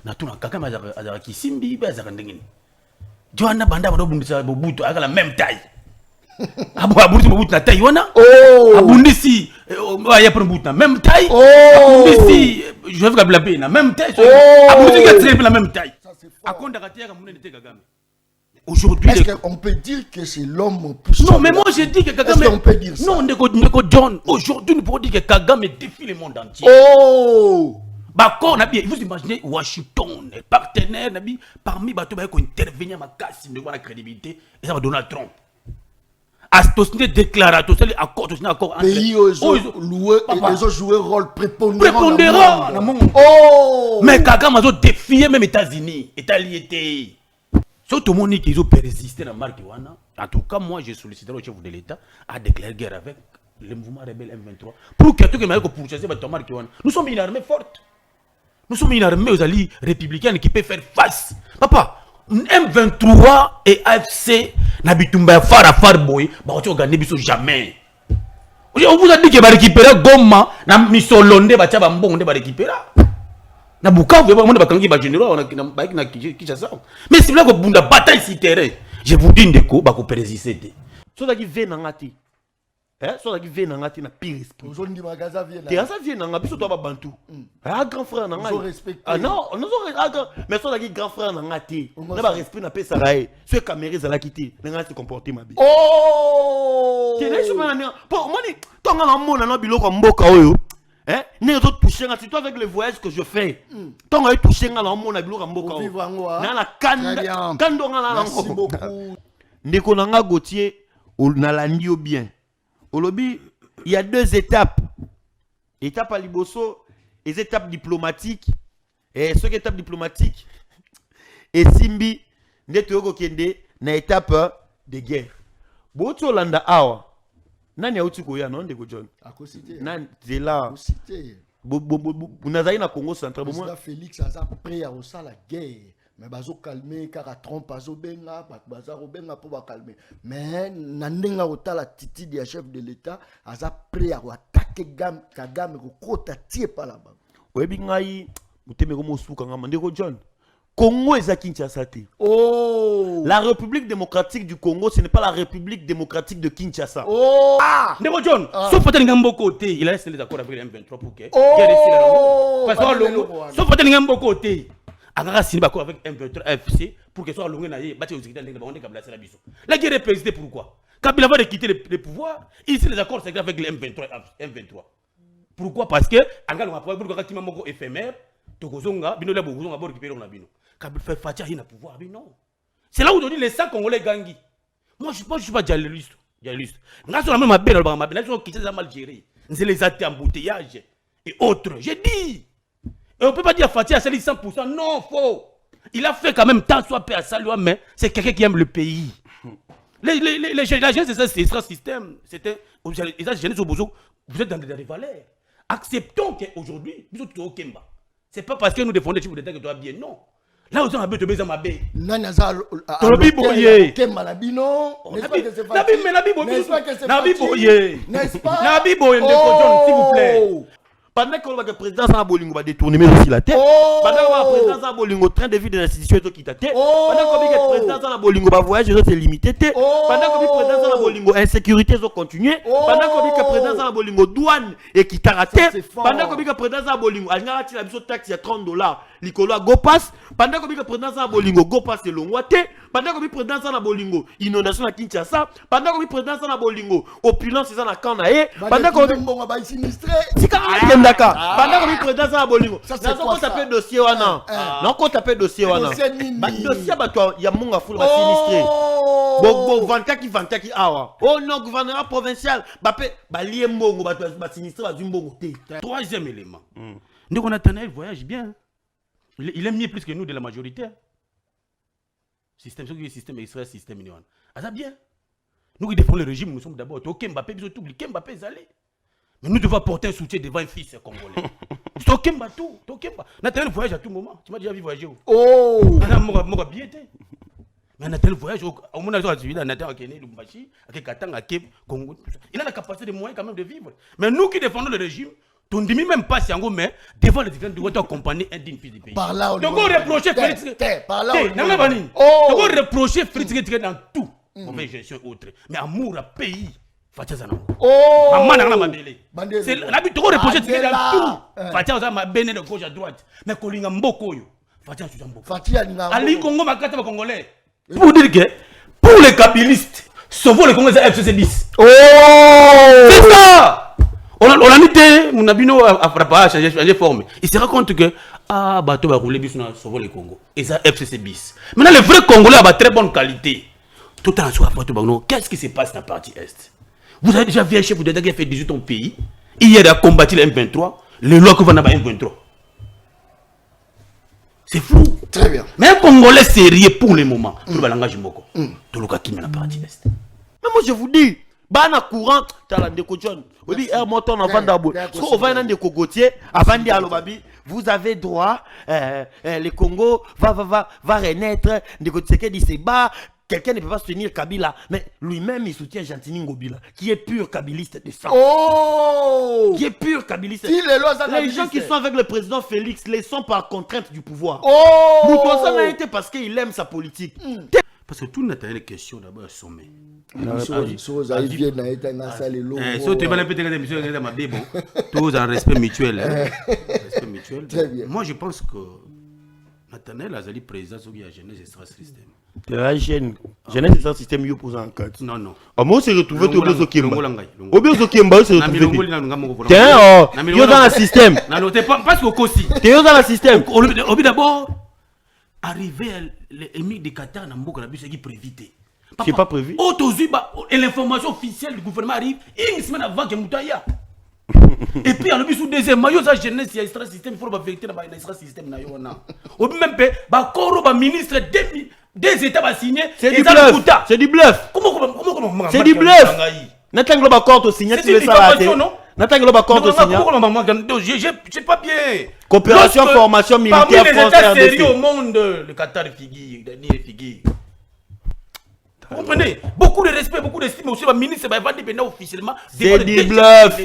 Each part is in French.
natuna Kagame azara kisimbi ba azara ndengeni Joanna banda bundisa bobuto aka la même taille abundisi bobuto na taille wana abundisi ya prend bobuto na même taille abundisi je veux blabé na même taille abundisi ka très la même taille akonda katia ka munene te Kagame. Aujourd'hui, est-ce qu'on peut dire que c'est l'homme plus... Non, mais moi je dis que Kagame... Est-ce qu'on peut dire ça? Non, Ndeko John, aujourd'hui nous pouvons dire que Kagame défie le monde entier. D'accord, vous imaginez Washington, partenaire, parmi les gens qui intervenir à ma casse de la crédibilité, et ça va Donald Trump. Astosné déclarateur, c'est l'accord entre pays où ils ont joué un rôle prépondérant. Mais Kagame a défié même les États-Unis, États-Unis. Surtout tout le monde qui ont persisté dans la marque. En tout cas, moi, j'ai sollicité le chef de l'État à déclarer guerre avec le mouvement rebelle M23 pour que tout le monde puisse pourchasser la marque. Nous sommes une armée forte. Nous sommes une armée aux alliés républicains qui peut faire face. Papa, M23 et AFC n'habitent pas far boy, bah tu gagner biso jamais. On vous a dit que va récupérer Goma, na misolonde ba tchaba mbonde ba récupérer. Na Bukavu on va kangi ba généraux na Kinshasa. Mais si vous voulez que bataille si terrain, je vous dis ndeko ba ko persister. So da ki ve na ngati. So da ki ve na ngati na pire esprit. Aujourd'hui magaza vient là. Te asa vient na ngabiso to ba bantu. Grand frère na ngati. Ils ont respecté. Non, mais so da ki grand frère na ngati. Na ba respect na pesa rae. Ce caméra za la quitter. Na ngati comporter ma bi. Te na chuma na pour moi ni tonga na mona na biloko mboka oyo. N'est autres toucher c'est toi avec le voyage que je fais. Tant que toucher dans mon abilo ramboka. Na la kando na merci beaucoup. Ndeko nanga Gauthier na landio bien. Olobi il y a deux étapes. Étape à liboso, les étapes diplomatiques et ce étape diplomatique et simbi ndeto yoko kende na étape de guerre. Boto landa awa. Nani auti koya non Ndeko John? Akosité. Nani zela. Akosité. Nazali na Congo central. Président Félix a prêt à ça la guerre. Mais bazo calmer car à Trump bazo benga, bazo benga pour calmer. Mais nandenga otala titi du chef de l'État a prêt à attaquer Kagame ko kota tie pa là-bas. Webi ngai muteme ko mosuka ngama Ndeko John. Congo est à Kinshasa. La République démocratique du Congo, ce n'est pas la République démocratique de Kinshasa. Ndeko John, sauf peut-être Ngambo côté, il a laissé les accords avec les M23 pour que sauf peut-être Ngambo côté. Agara signé d'accord avec M23 FC pour que soit longue naïe, bâti aux États-Unis, la guerre est persistée pourquoi? Kabila va quitter le pouvoir, ici les accords secrets avec les M23. Pourquoi? Parce que Angal on a pour que Kimamo éphémère, Tokozonga, Bino la Bozonga va récupérer on a Bino. Kabila fait Fatia il n'a pouvoir, non. C'est là où aujourd'hui les 5 Congolais gangui. Moi je suis pas dialéliste. Nga sur la même belle ma belle, ils quitté ça mal géré. C'est les embouteillages et autres. J'ai dit. Et on peut pas dire Fatia c'est 100%, non, faux. Il a fait quand même tant soit paix à sa loi mais c'est quelqu'un qui aime le pays. La jeunesse c'est ce système, c'était les jeunes au bozo, vous êtes dans des valeurs. Acceptons qu'aujourd'hui, nous sommes au Kemba. C'est pas parce que nous défendons les chefs d'État que tu vas bien, non. Là où on a besoin de ma baie. Nanaza Nabi Boye. Kemba Labino. Nabi Boye. N'est-ce pas? Nabi Boye, s'il vous plaît. Pendant que le président Zana Bolingo va détourner mais aussi la tête. Pendant que le président Zana Bolingo train de vie de l'institution qui t'a tête. Pendant que le président Zana Bolingo va voyager c'est limité. Pendant que le président Zana Bolingo insécurité sont continuer. Pendant que le président Zana Bolingo douane et qui t'a raté. Pendant que le président Zana Bolingo a gagné la taxe à $30. L'icolo go pass. Pendant que le président Zana Bolingo go pass le longwate. Pendant que le président Zana Bolingo inondation à Kinshasa. Pendant que le président Zana Bolingo opulence c'est na Kanae. Pendant que le Bongo va sinistré. D'accord. Pendant que le président Zana Bolingo. Ça c'est quoi ça? Taper dossier wana. Non qu'on taper dossier wana. Dossier ba toi ya munga fulu ba sinistré. Bon vanta ki awa. Oh non gouverneur provincial ba lié mbongo ba sinistré ba mbongo té. Troisième élément. Ndeko Nathanaël voyage bien. Il aime mieux plus que nous de la majorité. Système extrait système union. Ah ça bien. Nous qui défendons le régime, nous sommes d'abord au Kembappé, nous sommes Kembappé Zalé. Mais nous devons porter un soutien devant un fils congolais. Au Kemba tout, au Kemba. Nathanaël voyage à tout moment. Tu m'as déjà vu voyager où? Moi bien été. Mais Nathanaël voyage au moment où il a Nathanaël Kene Lumbashi, avec Katanga Kep Congo. Il a la capacité de moyens quand même de vivre. Mais nous qui défendons le régime, Tu ne dis même pas si Yango, mais devant les différents, tu dois accompagner un digne fils du pays. Par là, on donc on reprochait Félix. Par là, on reprochait Félix dans tout. Mauvaise gestion et autres. Mais amour à pays. Fatia Zanango. Oh! Maman n'a pas bandélé. C'est l'habitude de reprocher dans tout. Fatia Zanango béné de gauche à droite. Mais Kolinga Mboko. Fatia Zanango. Fatia Zanango. Ali Congo Makata Congolais. Pour dire que pour les kabylistes, sauvons les Congolais à FCC10. Oh! C'est ça! On a mis mon abino à frapper, à changer forme. Il se rend compte que ah bateau va rouler bis sauver le Congo. Et ça FCC bis. Maintenant les vrais Congolais ont très bonne qualité. Tout en soi qu'est-ce qui se passe dans la partie est? Vous avez déjà vu un chef d'État qui a fait 18 ans pays. Hier a combattu le M23. Les lois que vous avez M23. C'est flou. Très bien. Mais un Congolais sérieux pour le moment. Pour le langage moko. Tout le cas qui met la partie est. Mais moi je vous dis. Bana courant talandeko John. Oui, monton avant d'abord. So on va dans des cocotiers avant de alobabi. Vous avez droit le Congo va renaître de côté dit c'est bas. Quelqu'un ne peut pas soutenir Kabila, mais lui-même il soutient Gentini Ngobila, qui est pur kabiliste de sang. Oh! Qui est pur kabiliste. Si les gens qui sont avec le président Félix les sont par contrainte du pouvoir. Oh! Moutosa n'a été parce qu'il aime sa politique. Parce que tout n'a pas une question d'abord à sommet. Tous en respect mutuel. Moi je pense que Nathanaël Azali président de la jeunesse extra système. La jeunesse extra système mieux pour un cadre. Non non. Moi c'est retrouvé au Bio Zokimba. Au Bio Zokimba c'est retrouvé. Tiens yo dans le système. Non t'es pas parce que aussi. T'es dans le système. Au d'abord arriver l'émir de Qatar dans Mboka c'est qui prévité. C'est pas prévu. Et l'information officielle du gouvernement arrive une semaine avant que Moutaya. Et puis en le sous deuxième maillot ça jeunesse il y a extra système il faut la vérité dans l'extra système na yo na. Au même peu ba koro ba ministre des états va signer c'est du bluff. C'est du bluff. Comment c'est du bluff. N'attends pas compte au signer tu le ça. N'attends pas compte au signer. J'ai pas bien. Coopération formation militaire parmi les états sérieux au monde le Qatar figure dernier figure. Vous comprenez? Beaucoup de respect, beaucoup d'estime aussi. Le ministre va vendre officiellement. C'est du bluff.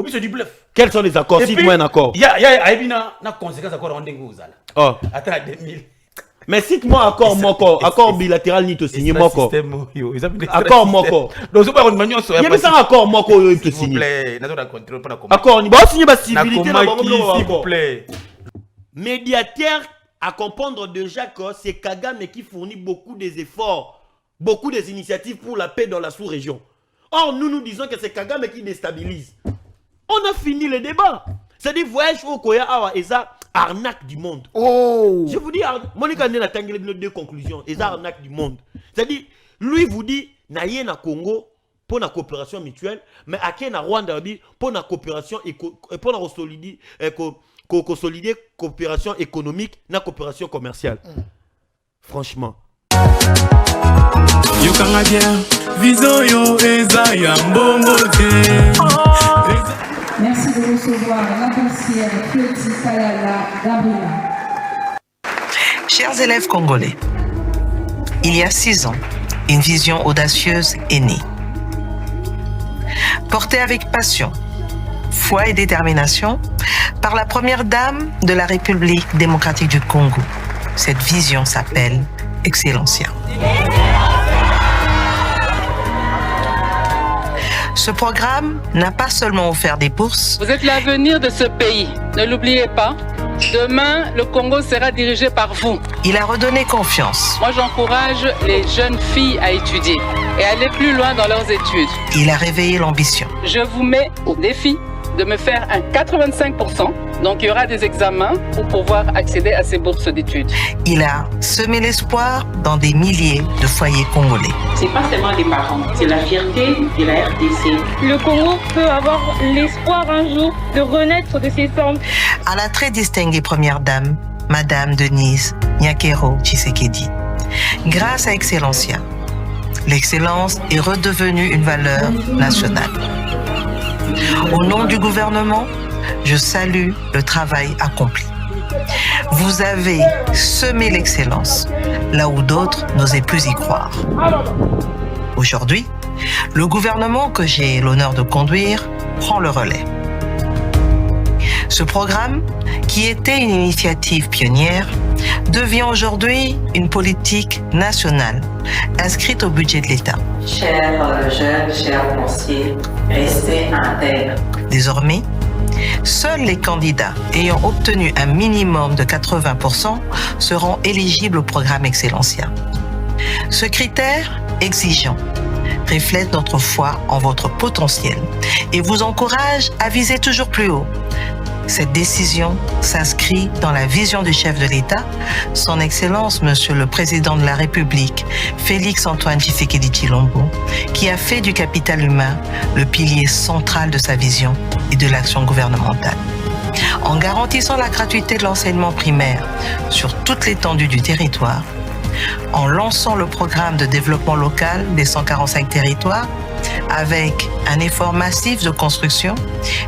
C'est du bluff. Quels sont les accords? Cite-moi un accord. Il y a une conséquence d'accord en dengue. Oh. Attends 2000. Mais cite-moi accord moko, accord bilatéral ni to signer moko. Accord moko. Donc c'est pas une manière il y a pas accord moko yo to signer. Accord ni ba signer ba civilité na bango s'il vous plaît. Médiateur à comprendre déjà que c'est Kagame qui fournit beaucoup des efforts, beaucoup des initiatives pour la paix dans la sous-région. Or nous disons que c'est Kagame qui déstabilise. On a fini le débat. C'est-à-dire voyage au Koya Awa et ça arnaque du monde. Oh. Je vous dis, Monica n'a pas deux conclusions. Et ça arnaque du monde. C'est-à-dire, lui vous dit, naïe na Congo pour la coopération mutuelle, mais à qui na Rwanda pour la coopération pour la consolider coopération économique, la coopération commerciale. Franchement. Yokanga bien, viso yo eza ya mbongote. Merci de recevoir la conseillère Clétie Kalala Gabriela. Chers élèves congolais, il y a 6 ans, une vision audacieuse est née. Portée avec passion, foi et détermination par la première dame de la République démocratique du Congo. Cette vision s'appelle Excellencia. Ce programme n'a pas seulement offert des bourses. Vous êtes l'avenir de ce pays. Ne l'oubliez pas. Demain, le Congo sera dirigé par vous. Il a redonné confiance. Moi, j'encourage les jeunes filles à étudier et aller plus loin dans leurs études. Il a réveillé l'ambition. Je vous mets au défi de me faire un 85%. Donc, il y aura des examens pour pouvoir accéder à ces bourses d'études. Il a semé l'espoir dans des milliers de foyers congolais. C'est pas seulement des parents, c'est la fierté de la RDC. Le Congo peut avoir l'espoir un jour de renaître de ses cendres. À la très distinguée première dame, Madame Denise Nyakero Tshisekedi. Grâce à Excellencia, l'excellence est redevenue une valeur nationale. Au nom du gouvernement, je salue le travail accompli. Vous avez semé l'excellence, là où d'autres n'osaient plus y croire. Aujourd'hui, le gouvernement que j'ai l'honneur de conduire prend le relais. Ce programme, qui était une initiative pionnière, devient aujourd'hui une politique nationale inscrite au budget de l'État. Chers jeunes, chers conseillers, restez intègres. Désormais, seuls les candidats ayant obtenu un minimum de 80% seront éligibles au programme Excellencia. Ce critère exigeant reflète notre foi en votre potentiel et vous encourage à viser toujours plus haut. Cette décision s'inscrit dans la vision du chef de l'État, son Excellence Monsieur le Président de la République, Félix-Antoine Tshisekedi Tshilombo, qui a fait du capital humain le pilier central de sa vision et de l'action gouvernementale. En garantissant la gratuité de l'enseignement primaire sur toute l'étendue du territoire, en lançant le programme de développement local des 145 territoires, avec un effort massif de construction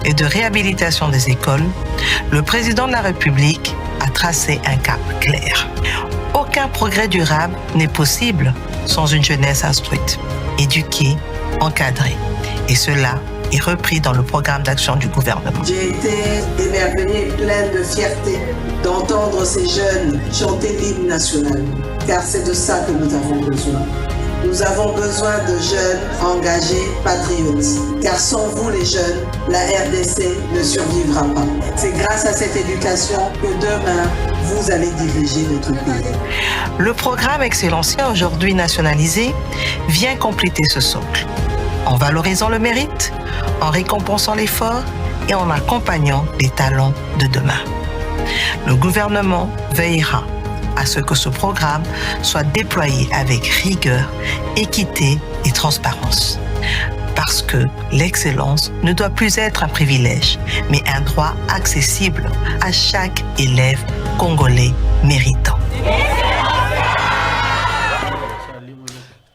et de réhabilitation des écoles, le président de la République a tracé un cap clair. Aucun progrès durable n'est possible sans une jeunesse instruite, éduquée, encadrée. Et cela est repris dans le programme d'action du gouvernement. J'ai été émerveillée et pleine de fierté d'entendre ces jeunes chanter l'hymne national, car c'est de ça que nous avons besoin. Nous avons besoin de jeunes engagés, patriotes, car sans vous les jeunes, la RDC ne survivra pas. C'est grâce à cette éducation que demain, vous allez diriger notre pays. Le programme Excellencia, aujourd'hui nationalisé, vient compléter ce socle, en valorisant le mérite, en récompensant l'effort et en accompagnant les talents de demain. Le gouvernement veillera à ce que ce programme soit déployé avec rigueur, équité et transparence. Parce que l'excellence ne doit plus être un privilège, mais un droit accessible à chaque élève congolais méritant.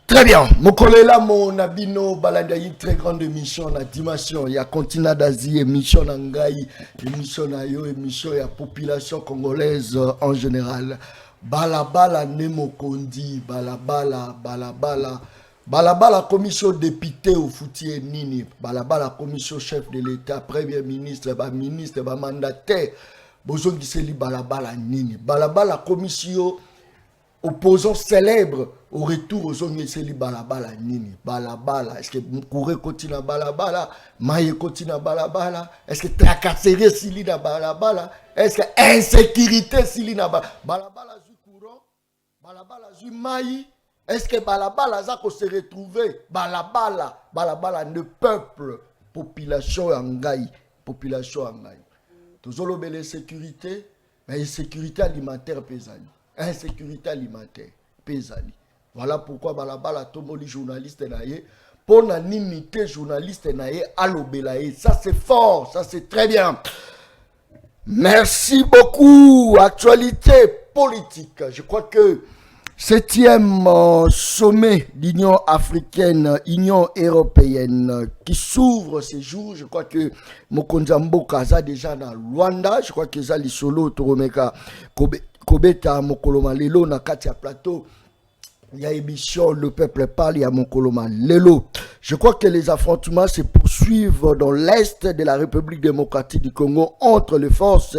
Très bien. Mokolela mon abino balanda une très grande émission na dimension ya continent d'Asie, émission nangai, émission na yo, émission ya population congolaise en général. Balabala Nemokondi, Balabala commission député au foutier Nini, Balabala commission chef de l'État, premier ministre, ministre, mandataire, Bozon Giseli Balabala Nini, Balabala commission opposant célèbre au retour aux zones Giseli Balabala Nini, Balabala, est-ce que Mkoure continue à Balabala, Maye continue à Balabala, est-ce que tracasserie Sili na Balabala, est-ce que insécurité Sili na Balabala. Balabala Zumaï, est-ce que Balabala Zako se retrouver Balabala le peuple, population Angaï, Tozolo belle sécurité, mais insécurité alimentaire pesani, insécurité alimentaire pesani. Voilà pourquoi Balabala tomoli journaliste naie, pour na nimité journaliste naie alobelaye, ça c'est fort, ça c'est très bien. Merci beaucoup. Actualité politique. Je crois que 7e sommet d'Union africaine, Union européenne qui s'ouvre ces jours. Je crois que Mokonzambo Kaza déjà dans Rwanda. Je crois que Zali Solo Toromeka Kobeta Mokoloma Lelo na Katia Plateau. Il y a émission Le Peuple Parle, il y a Mokoloma Lelo. Je crois que les affrontements se poursuivent dans l'est de la République démocratique du Congo entre les forces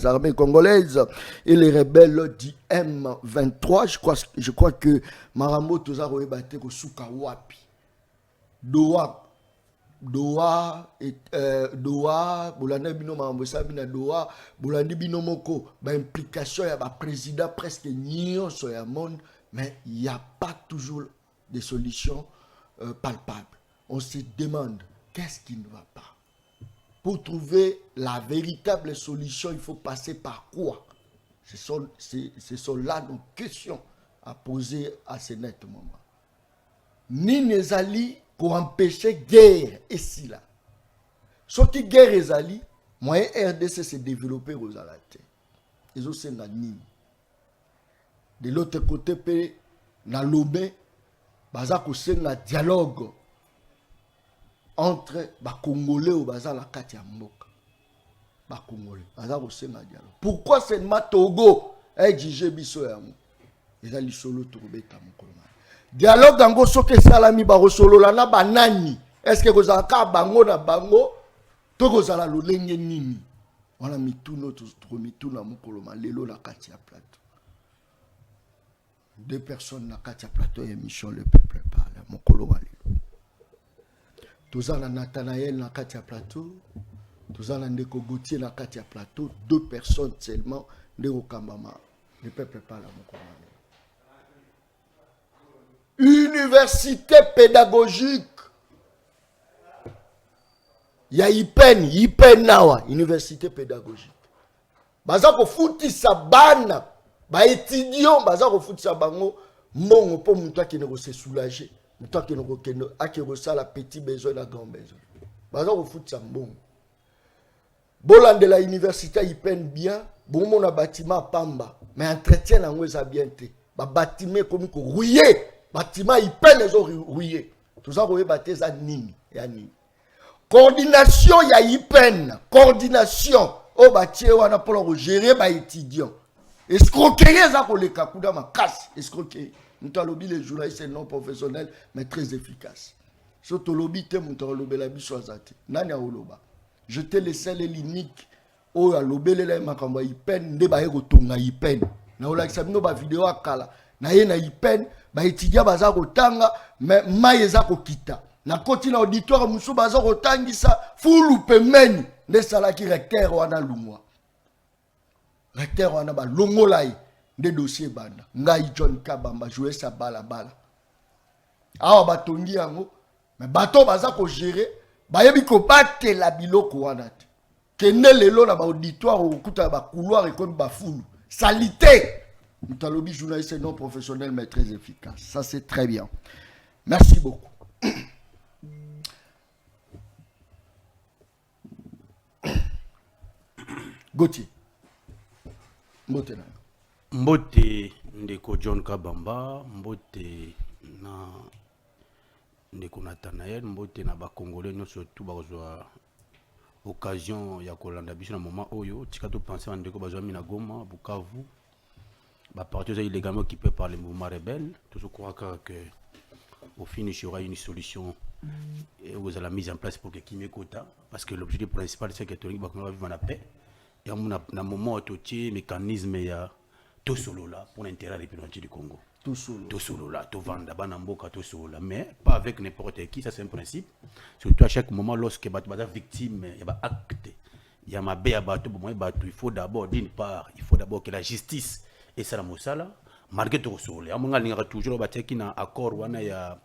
armées congolaises et les rebelles du M23. Je crois que Marambo Tozaro Ebate Kosuka Wapi. Doha, Bolanda Bino Marambosa Bina Doha, Bolandi Bino Moko, implication ya ba président presque nion sur le monde. Mais il n'y a pas toujours de solutions palpables. On se demande qu'est-ce qui ne va pas. Pour trouver la véritable solution, il faut passer par quoi? Ce sont là nos questions à poser à ce net moment. Ni Nezali pour empêcher guerre ici là. Sauf que guerre Ezali, moyen RDC s'est développé aux alatés. Ils ont c'est nani. De l'autre côté, dans l'Obé, il y a un dialogue entre les Congolais et les Katiamboka. Pourquoi c'est le Togo exige Bissoyamou? Ils ont solo trouvé Tamukoloma. Dialogue dans Gosoke Salami Barosolo, là, banani. Est-ce que vous avez un bango na bango? Togo Zala Lolenge Nini. On a mis tout notre mituna mukoloma lelo na kati ya plateau. 2 personnes na kati ya plateau émission le peuple parle mukoloma lelo. Tozana Nathanaël na kati ya plateau, tozana Ndeko Gauthier na kati ya plateau, 2 personnes seulement ndeko kambama le peuple parle mukoloma lelo. Université pédagogique. Il y a Ipen nawa, université pédagogique. Baza ko futi sa bana, ba étudiant baza ko futi sa bango mongo po mutu ki ne ko se soulager, mutu ki ne ko kendo akiro sala petit besoin na grand besoin. Baza ko futi sa mbongo. Bolande la université Ipen bien, bon mon bâtiment pamba, mais entretien nango eza bien te. Ba bâtiment comme ko rouillé, bâtiment Ipen ezo rouillé. Tout ça ko yeba te za nini, ya nini. Coordination ya Ipen, coordination au bâtiment wana pour gérer ba étudiant. Escroquerie za ko le kakuda makasi, escroquerie. Nous lobby les journalistes non professionnels mais très efficaces. Surtout lobby te muto lobby la biso azate. Nani a oloba. Je te laissé l'unique o ya lobele la makamba Ipen nde ba yeko tonga Ipen. Na ola kisabino ba vidéo akala. Na ye na Ipen ba étudiant baza ko tanga mais maye za ko kita. Na koti na auditoire musu baza kotangisa fulu pemeni nde sala ki recteur wana lungwa. Recteur wana ba longolai nde dossier banda. Ngai John Kabamba jouer sa bala. Awa batongi yango mais bato baza ko gérer ba yebi ko batela biloko wana te. Kende lelo na ba auditoire okuta ba couloir et comme ba fulu. Salité. Mutalobi journaliste non professionnel mais très efficace. Ça c'est très bien. Merci beaucoup. Gauthier. Mbote ndeko John Kabamba, mbote na ndeko Nathanaël, mbote na ba Congolais nous surtout bazwa occasion ya kolanda biso na moment oyo tika to penser ndeko bazwa mina Goma, Bukavu. Ba parti illégalement occupé par les mouvements rebelles, tout ce croit que au finish il y aura une solution et vous avez la mise en place pour que Kimé Kota parce que l'objectif principal c'est que Tony Bakonga vive en paix. Il y a un moment où il mécanisme ya tout solo là pour l'intérêt des pays du Congo. Tout solo là, tout vendre, banamboka tout solo là, mais pas avec n'importe qui, ça c'est un principe. Surtout à chaque moment lorsque il y a victime, il y a acte, il y a ma béa bateau, il faut d'abord d'une part, il faut d'abord que la justice et ça la mosala, malgré tout solo. Il y a toujours un accord wana ya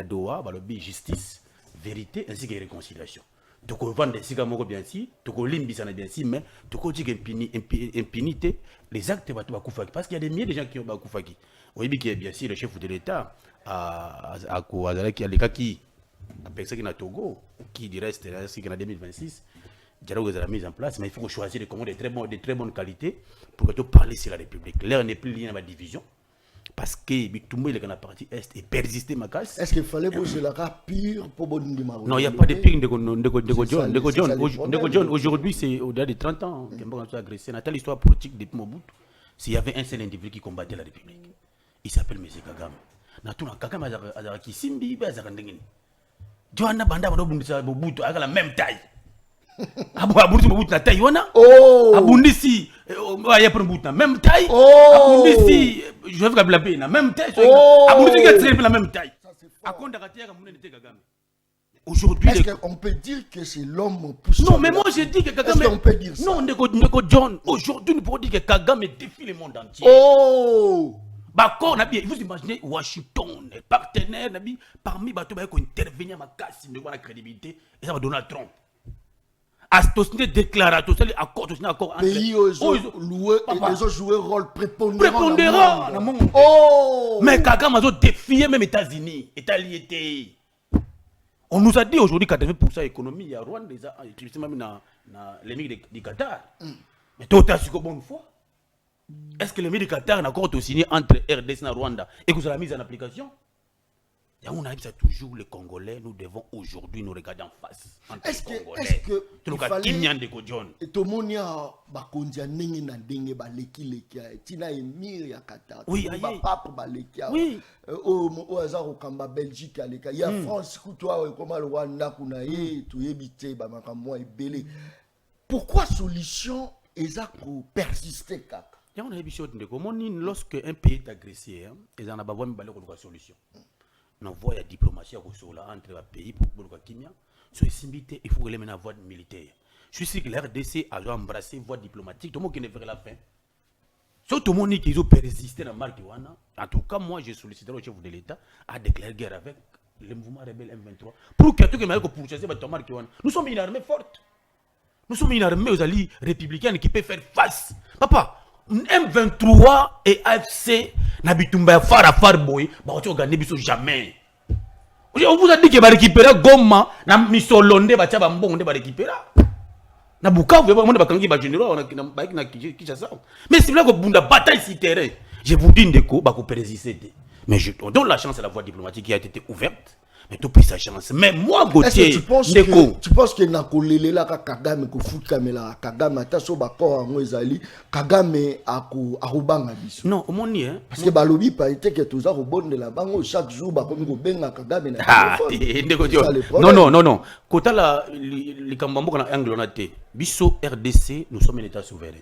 Doha, balobi justice, vérité ainsi que réconciliation. Donc on vend des cigares bien si, donc on limbisa bien si, mais donc on dit qu'impunité, les actes vont Bakoufaki parce qu'il y a des milliers de gens qui ont Bakoufaki. On dit que bien sûr le chef de l'État a qui a personne qui n'a Togo, qui du reste c'est qu'en 2026, dialogue est mise en place, mais il faut choisir des Congos de très bonne qualité pour que tu parles sur la République. L'air n'est plus lié à ma division. Parce que tout le monde est dans la partie Est et persister ma casse. Est-ce qu'il fallait poser la pire pour bon démarrer? Non, il n'y a pas de pire de John. Aujourd'hui, c'est au-delà de 30 ans qu'on a agressé. Dans l'histoire politique depuis Mobutu, s'il y avait un seul individu qui combattait la République, il s'appelle M. Kagame. Dans Kagame, il a Simbi, il a Randengini. Johanna Banda, Mobutu, a la même taille. Abundi Mobutu na taille, wana. Abundi si, il y a pas même taille. Abundi si, je vais vous la même taille. Abundi qui a la même taille. Aujourd'hui, est-ce qu'on peut dire que c'est l'homme poussé? Non, mais moi je dis que Kagame. Est-ce qu'on peut dire ça? Non, Ndeko John, aujourd'hui nous pouvons dire que Kagame défie le monde entier. Bako, il faut imaginer Washington, partenaire, parmi les gens qui intervenir à ma casse, de voir la crédibilité, et ça va Donald Trump. Astosné déclare, tout ça, accord entre pays ils ont joué rôle prépondérant. Mais Kagame a défié même les États-Unis, États-Unis. On nous a dit aujourd'hui 80% de l'économie, il y a Rwanda, même dans l'émir du Qatar. Mais tout à fait bonne foi. Est-ce que l'émir du Qatar n'a encore signé entre RDC et Rwanda et que ça l'a mise en application? Et on a dit ça toujours, les Congolais, nous devons aujourd'hui nous regarder en face. Est-ce que il fallait et tout le monde a bakondia nengi na ndenge baleki lekia tina emir ya Qatar ba pape balekia o azaro kamba Belgique aleka ya France kutoa koma Rwanda kuna ye to yebite ba makamwa ebele pourquoi solution eza ko persister kaka? On a lorsque un pays est agressé, ils en ont besoin de solution. On voit la diplomatie entre les pays pour le Kimia. Sur les il faut que les mènent à voie militaire. Je suis sûr que la RDC a embrassé voie diplomatique. Tout le monde qui ne ferait la fin. Surtout tout le monde qui a persisté dans Marquiwana. En tout cas, moi, j'ai sollicité le chef de l'État à déclarer guerre avec le mouvement rebelle M23 pour que tout le monde puisse chasser Marquiwana. Nous sommes une armée forte. Nous sommes une armée aux alliés républicaines qui peut faire face. Papa, M23 et AFC n'habitumba far boy, bah on gagner biso jamais. On vous a dit que va récupérer Goma, na misolonde ba tia ba mbonde ba récupérer. Na Bukavu ba monde ba kangi ba généraux na ba na Kinshasa. Mais c'est là que bunda bataille sur terrain. Je vous dis ndeko ba ko persister. Mais je donne la chance à la voie diplomatique qui a été ouverte. Mais tout pris sa chance. Mais moi, Gauthier, tu penses que Nakolele la Kagame ko fout Kamela Kagame ta so ba ko ngo ezali Kagame akubanga biso. Non, au moni hein. Parce que balobi pa été que tous a rebonde la bango chaque jour ba ko benga Kagame na téléphone. Non. Kota la likambambo kana anglonate. Biso RDC, nous sommes un état souverain.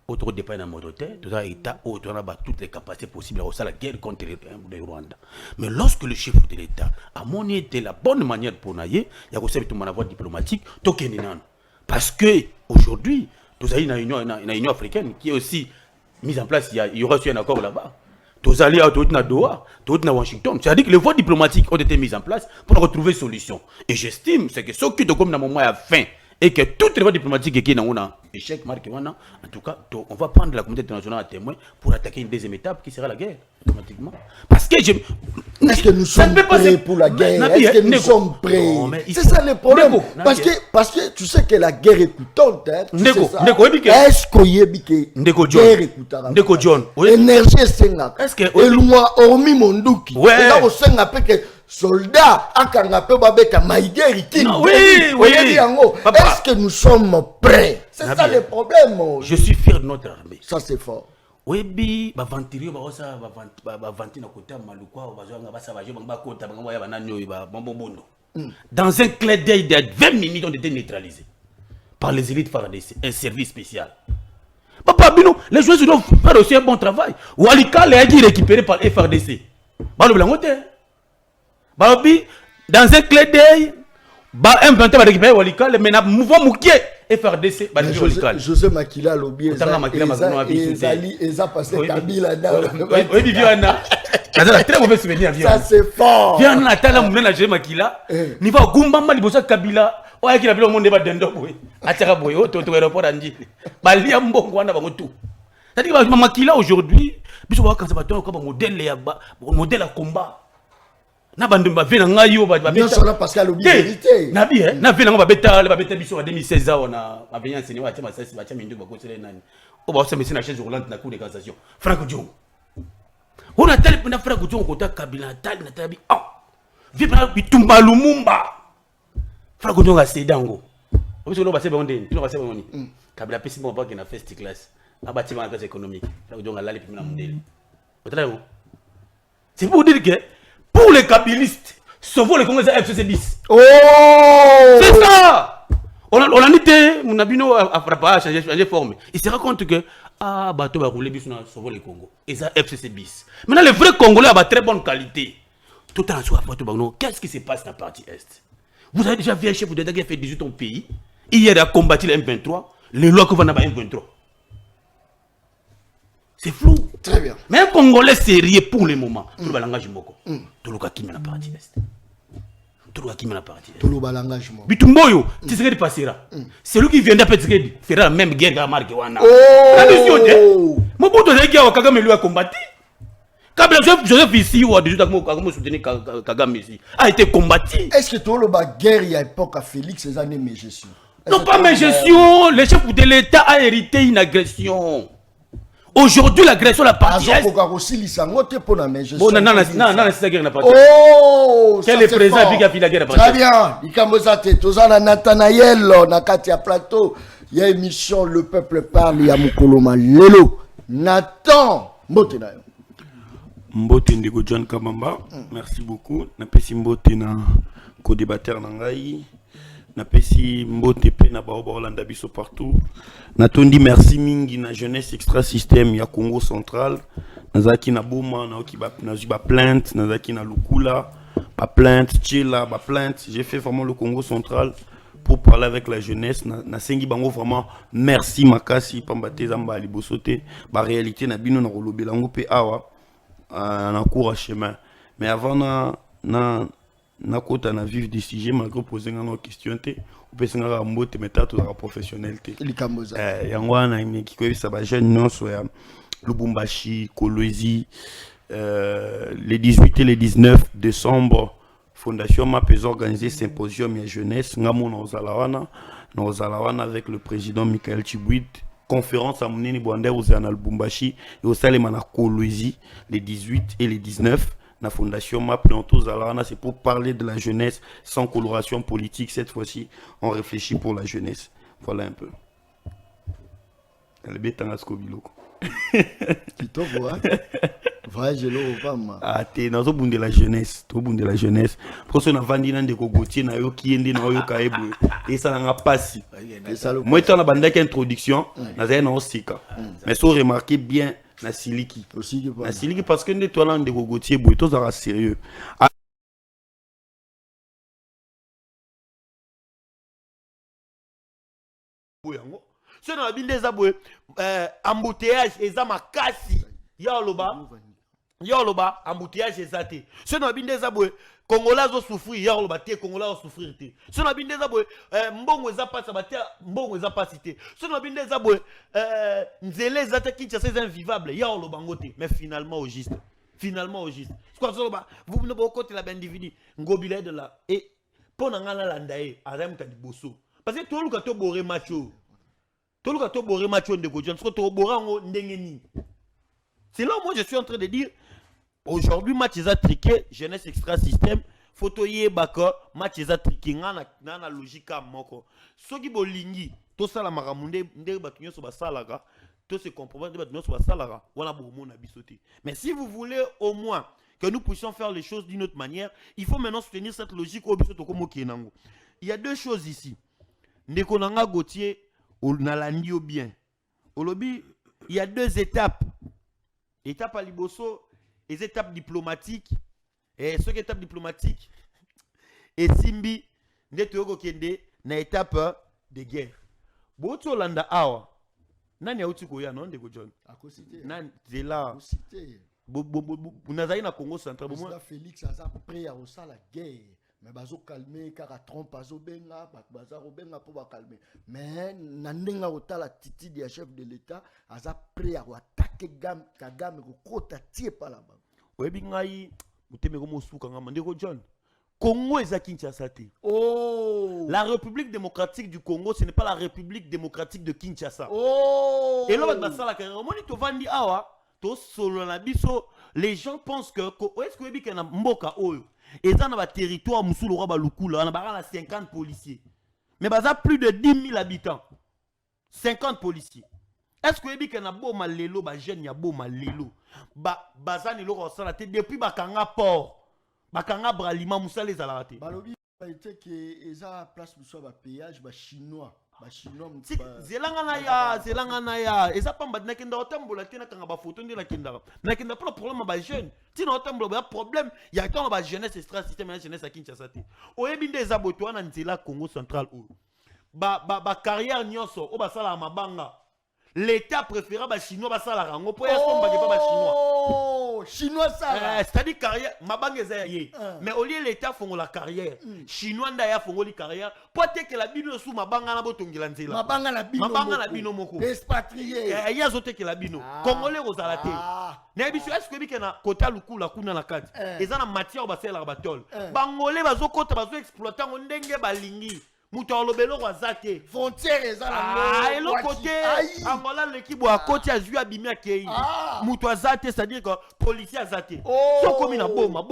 Autour de pas dans mode hôtel, tout ça état autour n'a toutes les capacités possibles à la guerre contre le Rwanda. Mais lorsque le chef de l'État a monté la bonne manière pour nailler, il y a aussi tout mon voie diplomatique, tokeninano. Parce que aujourd'hui, tout ça une union africaine qui est aussi mise en place, il y aura aussi un accord là-bas. Tous allés à tout na Doha, tout na Washington. C'est-à-dire que les voies diplomatiques ont été mises en place pour retrouver solution. Et j'estime c'est que ce qui est comme dans moment à fin et que toutes les voies diplomatiques qui sont en échec, en tout cas, on va prendre la communauté internationale à témoin pour attaquer une deuxième étape qui sera la guerre, automatiquement. Parce que est-ce que nous sommes prêts pour la guerre? Est-ce que nous sommes prêts? C'est ça le problème. Parce que tu sais que la guerre est coûtante. Est-ce qu'on y est biqué? Guerre est coûtante. Énergie est senga. Est-ce que hormis Monduki, on sait un peu que soldats akangapé babeta maïgeri qui est-ce que nous sommes prêts? C'est ça le problème. Je suis fier de notre armée. Ça c'est fort. Oui, ba ventirio ba osa ba ventina côté malukwa ba zonga ba savaje ba kota ba ya bananyo ba bombondo. Dans un clin d'œil de 20 minutes ont été neutralisés par les élites FARDC, un service spécial. Papa Bino, les joueurs doivent faire aussi un bon travail. Walika les a dit récupéré par FARDC. Ba le blanc Babi, dans un clé d'œil, M23 va récupérer Walika, mais na mouvement moukié FRDC. José Makila lobby, Eza passé Kabila. Oui, Viviana. Ça très mauvais souvenir. Ça c'est fort. Viens na tala mouna José Makila. Niveau Gumbamba libosa Kabila. Oya ki na bilo monde ba dendo boy. Ataka boy, to aéroport andi. Bali ya mbongo wana bango tout. C'est-à-dire que Makila aujourd'hui, biso ba kanza ba ton ko ba modèle à combat. Na bandumba vina ngayo ba bien sûr parce qu'il y a le vérité na bi na vina ngaba beta biso en 2016 on a venu enseigner wa chama sasa ba chama ndio ba kosele nani o ba se mesina chaise roulante na cour de cassation Franck Dion on a tel na Franck Dion ko ta Kabila tal na tabi vi pa bitumba Lumumba Franck Dion ga sedango o biso no ba se ba ondeni no ba se ba oni Kabila pesi mo ba ke na first class abati ma classe économique Franck Dion ga lali pimina mondeli otala c'est pour dire que pour les kabylistes, sauvons les Congolais FCC10. Oh! C'est ça! On a dit que mon abino a changé forme. Il se rend compte que bateau va rouler bis sauvons les Congos. Et ça FCC10. Maintenant les vrais Congolais ont très bonne qualité. Tout en soi qu'est-ce qui se passe dans la partie est? Vous avez déjà vu un chef d'État qui a fait 18 ans au pays. Hier il a combattu le M23. Les lois que vous avez M23. C'est flou. Très bien. Mais un Congolais sérieux pour le moment. Tout le langage moko. Tout le qui mène la partie est. Tout le qui mène la partie est. Tout le langage moko. Bitumboyo, Tshisekedi passera. C'est lui qui vient d'appeler Tshisekedi fera la même guerre qu'à Marc Wana. Oh! Mobutu Zeki a Kagame lui a combattu. Kabila Joseph ici ou a déjà soutenu Kagame ici a été combattu. Est-ce que tout le guerre il y a époque à Félix ces années mais gestion? Non pas mes gestion, le chef de l'État a hérité une agression. Aujourd'hui, l'agression de la partie est... Oh, quel est le président qui a fait la guerre? Très bien. Tozana Nathanaël, Nakatia Plateau. Il y a émission Le Peuple Parle, il y a Mukoloma Lelo. Nathan Mbotenayo. Mbote Ndego John Kamamba. Merci beaucoup. Napesi Mbote na co-débatteur Nangai. Napesi mbote pe na baoba Olanda biso partout. Natondi merci mingi na jeunesse extra système ya Congo central. Nazaki na boma na oki ba plainte, nazaki na lukula, ba plainte, tchela, ba plainte. J'ai fait vraiment le Congo central pour parler avec la jeunesse. Na sengi bango vraiment merci makasi pambate zamba libosote. Ba réalité na bino na kolobela ngo pe awa na cours à chemin. Mais avant na kota na vivre des sujets malgré poser une question te ou peut senga mbote metato la professionnel te yangwana imeki ko bisa ba jeune nyonso ya Lubumbashi Kolwezi les 18 et les 19 décembre Fondation MAP organisé symposium ya jeunesse ngamona ozalawana avec le président Michael Chibouid conférence à Mounini Bwander aux Lubumbashi et au Salema na Kolwezi les 18 et les 19 la Fondation MAP c'est pour parler de la jeunesse sans coloration politique. Cette fois-ci, on réfléchit pour la jeunesse. Voilà un peu. Elle est bête en ascobiloko. Tu te vois? Voyage au Obama. Ah, t'es dans le bout de la jeunesse. Au bout de la jeunesse. Parce qu'on a vendu dans des cocotiers, na yo qui est dans yo kaebo. Et ça n'a pas si. Moi, étant la bande d'introduction, na zay na osika. Mais so remarquez bien. Na siliki parce que nous toilant de gogotier boy tous à sérieux c'est dans la binde des aboué embouteillage et ça makasi yoloba embouteillage et ça c'est dans la binde des aboué Congolais ont souffrir yoloba té Congolais ont souffrir té c'est dans la binde des aboué mbongo za pas sabatia mbongo za pas cité c'est dans la binde des aboué nzele za te Kinshasa c'est invivable yoloba ngoté mais finalement au juste quoi ça vous ne pas côté la individu ngobila de là et pour ngana landae arem ka diboso parce que tout le kato boré macho de Godjan so to borango ndengeni c'est là où moi je suis en train de dire aujourd'hui match est triqué jeunesse extra système photo yé baka match est triqué na logique moko soki bolingi to sala maramunde nde batunyo so basalaga to se comprendre de batunyo so basalaga wana bomo na bisoté mais si vous voulez au moins que nous puissions faire les choses d'une autre manière il faut maintenant soutenir cette logique au bisoto komo kienango. Il y a deux choses ici ndeko nanga Gauthier nalandi au bien au lobby il y a deux étapes étape à liboso les étapes diplomatiques et ce étape diplomatique et simbi netoko kende na étape de guerre boto landa awa nani auti ko ya non de ko John akosité nan zela akosité nazali na Congo central bon Félix aza prêt à osala guerre mais bazo calmer car Trump bazo benga bazo benga pour ba calmer mais nandenga otala titi dia chef de l'état aza prêt à attaquer Kagame ko kota tie pa là-bas oyebi ngai muteme ko mosuka ngama ndeko John Congo eza Kinshasa te. Oh. La République démocratique du Congo, ce n'est pas la République démocratique de Kinshasa. Oh. Et là, les gens pensent que est-ce que y a un mboka oyo et ça dans le territoire musulu roi balukula on a 50 policiers. Mais ça plus de 10 000 habitants. 50 policiers. Est-ce que y a un beau malelo ba jeune ya beau malelo ba bazani lo ko sala te depuis bakanga port. Bakanga bralima musala les alate. Balobi été que eza place pour ba péage ba chinois. Zelangana ya eza pamba na kenda otambola tina kanga ba photo ndila kenda na kenda pour le problème ba jeune tina otambola ba problème ya tant ba jeunesse extra système ya jeunesse à Kinshasa te oyebi nde eza boto wana nzela Congo central o ba carrière nyonso o ba sala mabanga l'état préféré ba chinois ba sala rango po ya somba ke ba chinois chinois ça c'est-à-dire carrière mabanga eza yé mais au lieu l'état fongo la carrière chinois nda ya fongo li carrière pour te que la bino sous mabanga na botongela nzela mabanga na bino moko expatrié ya zote que la bino congolais ozala te na biso est-ce que bikena kota lukula kuna na kati eza na matière ba sala ba tol bangolais bazokota bazo exploiter ndenge balingi muto lobelo kwa zate frontière ezala et l'autre côté Angola l'équipe à côté a joué à bimia kei muto zate c'est-à-dire que policier zate so comme na boma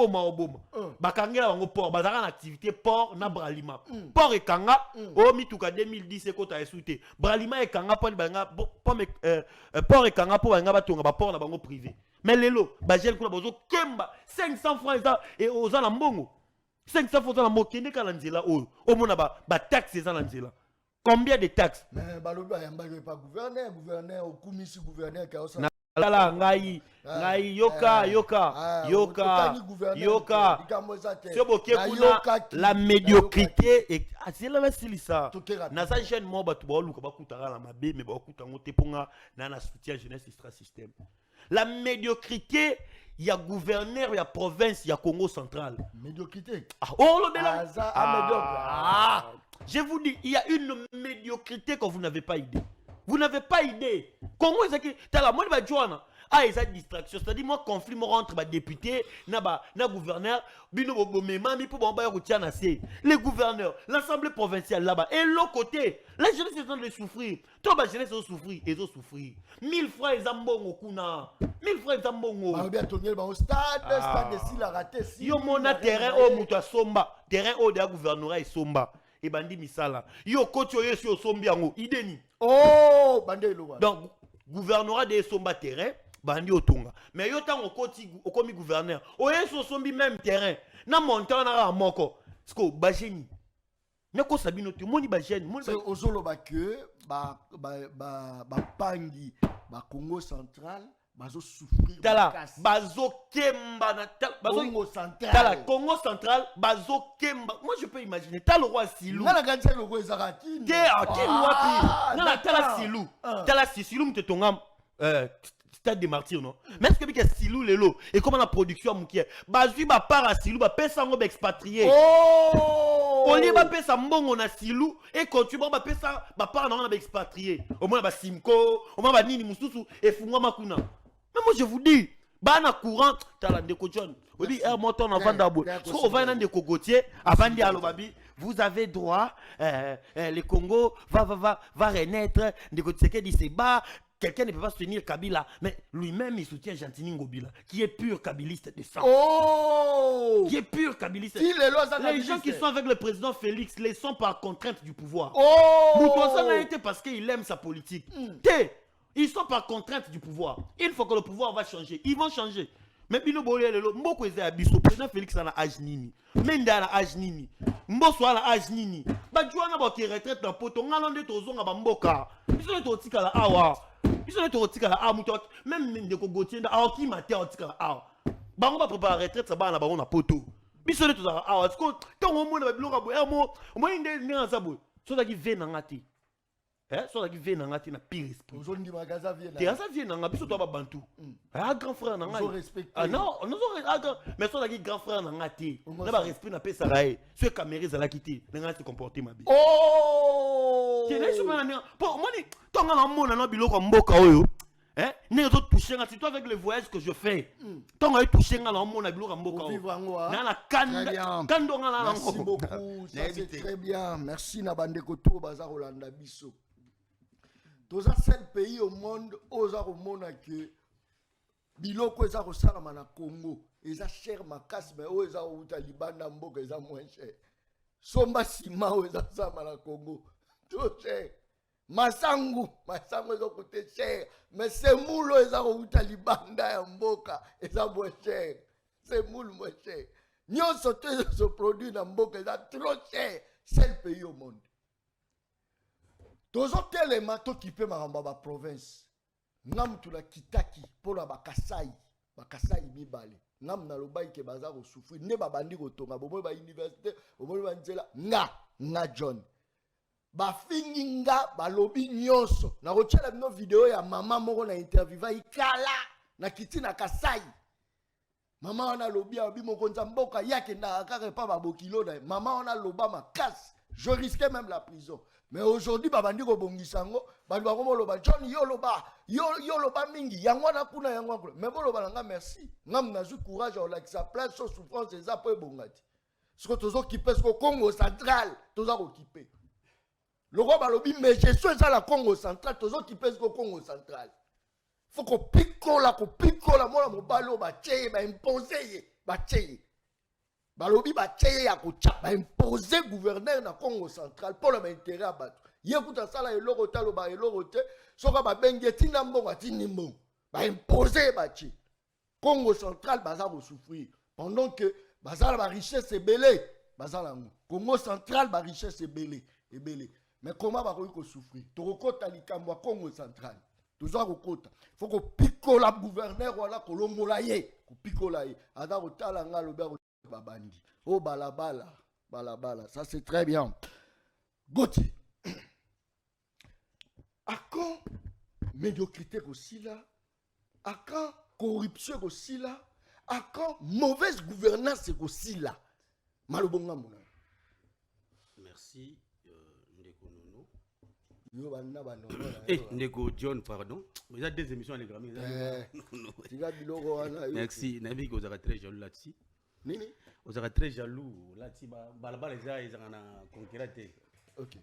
bakangela bango port bazaka na activité port na bralima port ekanga o mituka 2010 ekota esouté bralima ekanga poni banga port ekanga po banga batonga ba port na bango privé mais lelo ba gel kuna bozo kemba 500 francs et aux na mbongo 500 fois dans la mokende kalanzela o mona ba taxes dans lanzela. Combien de taxes? Mais baloba yamba pas gouverneur au commissi gouverneur qui a aussi Lala ngai yoka Soboke kuna la médiocrité et c'est là ça. Nasa jeune mo batu ba luka ba kutara la mabe mais ba kutango te ponga na soutien jeunesse extra système. La médiocrité, il y a gouverneur, il y a province, il y a Congo central. Médiocrité. Je vous dis, il y a une médiocrité que vous n'avez pas idée. Vous n'avez pas idée. Congo, c'est que la moindre va ah, il y a une distraction. C'est-à-dire, moi, conflit, moi, entre les députés, na gouverneur, les gouverneurs, l'Assemblée provinciale là-bas, et l'autre côté, la jeunesse est en train de souffrir. Toi, la jeunesse est souffrir, ils ont souffrir. 1000 francs, ils ont bon kuna. 1000 francs, ils ont bon. Ah, bien, Tony, au stade, si la raté, si. Yo, mon terrain, au mouta somba, terrain, au de gouvernorat et somba. Et bandi misala. Yo, kocho, yo, si, au sombiango, ideni. Oh, bandi, lo. Donc, gouvernorat de somba terrain. Bandi otunga mais yo tango komi gouverneur oyeso sombi même terrain na montant na moko sko bajeni ne ko sabino te moni bajeni moni c'est ozolo ba que ba pangi ba Congo central bazo souffrir tala bazo kemba na Congo central tala Congo central bazo kemba moi je peux imaginer tala roi Silou na ganza logo ezakati te akini wapi na tala Silou tala Silou mtetongam Stade des Martyrs, non? Mais est-ce que Silou Lelo et comment la production moukier bazui ba part à Silou ba pesa ngo expatrié au lieu ba pesa mbongo na Silou et quand tu ba pesa ba part na expatrié au moins ba Simco au moins ba nini mususu et fungwa makuna. Mais moi je vous dis ba na courant tala ndeko John on dit moi ton avant d'abo parce qu'on va dans des cocotiers avant d'y aller babi vous avez droit le Congo va renaître ndeko Tshisekedi c'est bas. Quelqu'un ne peut pas soutenir Kabila, mais lui-même il soutient Gentini Ngobila, qui est pur kabiliste de sang. Oh! Qui est pur kabiliste. Les gens qui sont avec le président Félix les sont par contrainte du pouvoir. Oh! Moutonsa n'a été parce qu'il aime sa politique. Ils sont par contrainte du pouvoir. Une fois que le pouvoir va changer, ils vont changer. Mais Bino Bolé Lelo, Mboko Eze Abiso, président Félix a âge nini. Menda a âge nini. Mboso a âge nini. Badjouana ba qui retraite dans poto, ngalande tozonga ba mboka. Biso to tika la awa. Ils sont tous tika la même ndeko Gauthier nda aoki maté tika la awa. Bango ba préparer retraite ça ba na bango na poto. Biso tous la awa. Parce que tant on mona ba biloko boya mo inde ni nzabo. So da ki ve na ngati. So da ki ve na ngati na pire esprit. Aujourd'hui magaza vie na. Te asa vie na ngati biso to ba bantu. Ah grand frère na ngati. Ah non, mais so da ki grand frère na ngati. Na ba respect na pesa rae. So caméra za la quitter. Na ngati se comporter ma bi. Oh! Tiens, je peux pour moi ni tonga na mona na biloko mboka oyo. Ne zo toucher ngati toi avec le voyage que je fais. Tonga toucher na mona biloko mboka oyo. Na na kando nga na merci beaucoup. C'est très bien. Merci na bandeko to baza Rolanda biso. Dans un seul pays au monde, osa komona que biloko eza kosalama na Congo, eza cher makasi mais o eza uta libanda mboka eza moins cher. Somba sima o eza sama na Congo. Trop cher. Masangu eza coûté cher, mais c'est moulo eza uta libanda ya mboka eza moins cher. C'est moule moins cher. Nyonso te se produit na mboka eza trop cher. C'est le pays au monde. Tozo telema to kipe maramba ba province. Ngam tu la kitaki pour la bakasai mibale. Ngam na lobai ke baza ko souffrir ne ba bandi ko tonga bomo ba université bomo ba nzela nga John. Ba finginga ba lobi nyonso. Na ko tshela no video ya mama moko na interview va ikala na kiti na Kasai. Mama wana lobi abi moko nzamboka yake na kaka pa ba bokilo na mama wana loba makasi. Je risquais même la prison. Mais aujourd'hui, babandi ko bongisango, bandi ba komo loba John yo loba mingi, yangwana kuna. Mais bon loba nga merci. Ngam na zu courage au lac sa place sans souffrance eza po bongati. Ce que tozo kipe ce Congo central, tozo ko kipe. Loko balobi mais je suis à la Congo central, tozo kipe ce Congo central. Faut ko pikola mona mobalo ba tcheye ba imposer ba tcheye. Balobi ba tcheye ya kocha ba imposer gouverneur na Congo central pour l'intérêt à battre. Yekuta sala eloko talo ba eloko te soka ba bengi tina mbongo tini mbongo ba imposer ba tchi. Congo central baza ko souffrir pendant que baza ba richesse belé bazalango Congo central ba richesse ebele mais comment ba ko souffrir to kota likambo Congo central toujours kokota faut ko pikola gouverneur wala kolongola ye ko pikola ye ada ko tala ngalo ba babandi oh balabala ça c'est très bien Gauthier à quand médiocrité aussi là à quand corruption aussi là à quand mauvaise gouvernance aussi là malobonga mona merci Ndeko Nono Ndeko John pardon mais il y a deux émissions à l'écran merci Nabi que vous avez très jaloux là-dessus nini vous avez très jaloux là-dessus balabala ils ont conquéré ok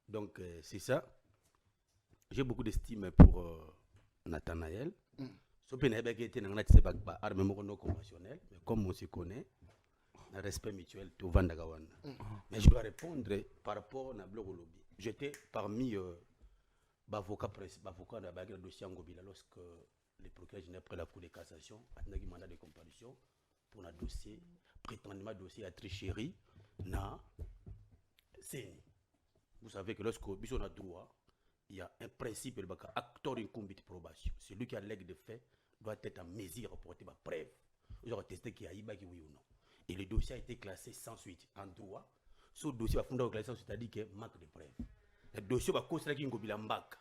donc c'est ça j'ai beaucoup d'estime pour Nathanaël conventionnel mais comme on se connaît un respect mutuel tout vandagawan mais je dois répondre par rapport à Blog Lobby. J'étais parmi avocat de dossier Ngobila lorsque le procureur général après la Cour de cassation a donné un mandat de comparution pour un dossier prétendument dossier à tricherie na CENI. Vous savez que lorsque on a droit il y a un principe, le acteur incumbit de probation. Celui qui a l'aigle de fait doit être en mesure de porter ma preuve. Vous aurez testé qu'il y a oui ou non. Et le dossier a été classé sans suite en droit. Ce dossier va fonder classé, c'est-à-dire qu'il manque de preuves. Le dossier va causer qui est mbaka.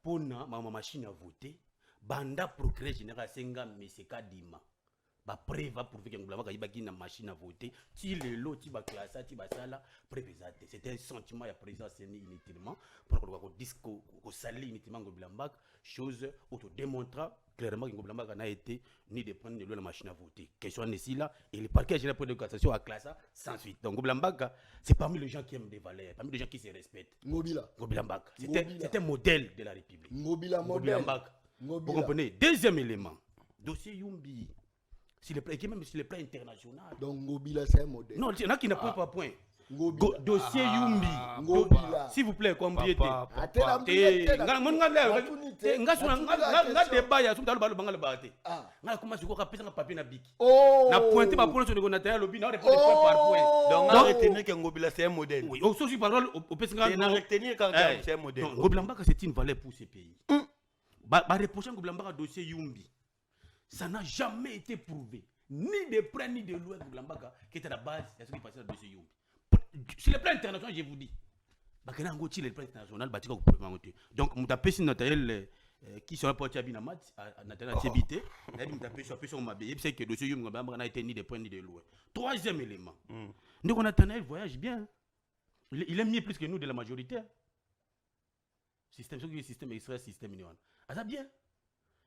Pour ma machine à voter, banda procureur général Senga Meseka Dima. Ba preuve va prouver que ngulamba ka une machine à voter ti le lot ti ba classe ti ba sala prévisate c'était un sentiment ya présence inutilement pour que disco au sali inutilement ngulamba chose auto démontra clairement que ngulamba n'a été ni de prendre la machine à voter question ici là et le parquet général de cassation a classé sans suite donc ngulamba c'est parmi les gens qui aiment des valeurs parmi les gens qui se respectent ngulamba c'était un modèle de la République ngulamba vous comprenez deuxième élément dossier Yumbi. Même sur le plan international. Donc Ngobila c'est un modèle. Non, il y en a qui ne prennent pas point. Dossier Yumbi. S'il vous plaît, comme vous c'est une valeur pour ce pays. Dossier Yumbi. Ça n'a jamais été prouvé, ni de près ni de loin, qui était la base de ce qui passait dans le dossier Yumbi. Sur le plan international, je vous dis, le plan international, donc, je tapé sur Nathalie qui sont apportés à Binamat, à Nathalie Tébité, je tapé sur ma bille, c'est que le dossier Yumbi n'a été ni de près ni de loin. Troisième élément, donc Nathalie voyage bien, il aime mieux plus que nous de la majorité. Système extrait, système union. Ah, ça bien.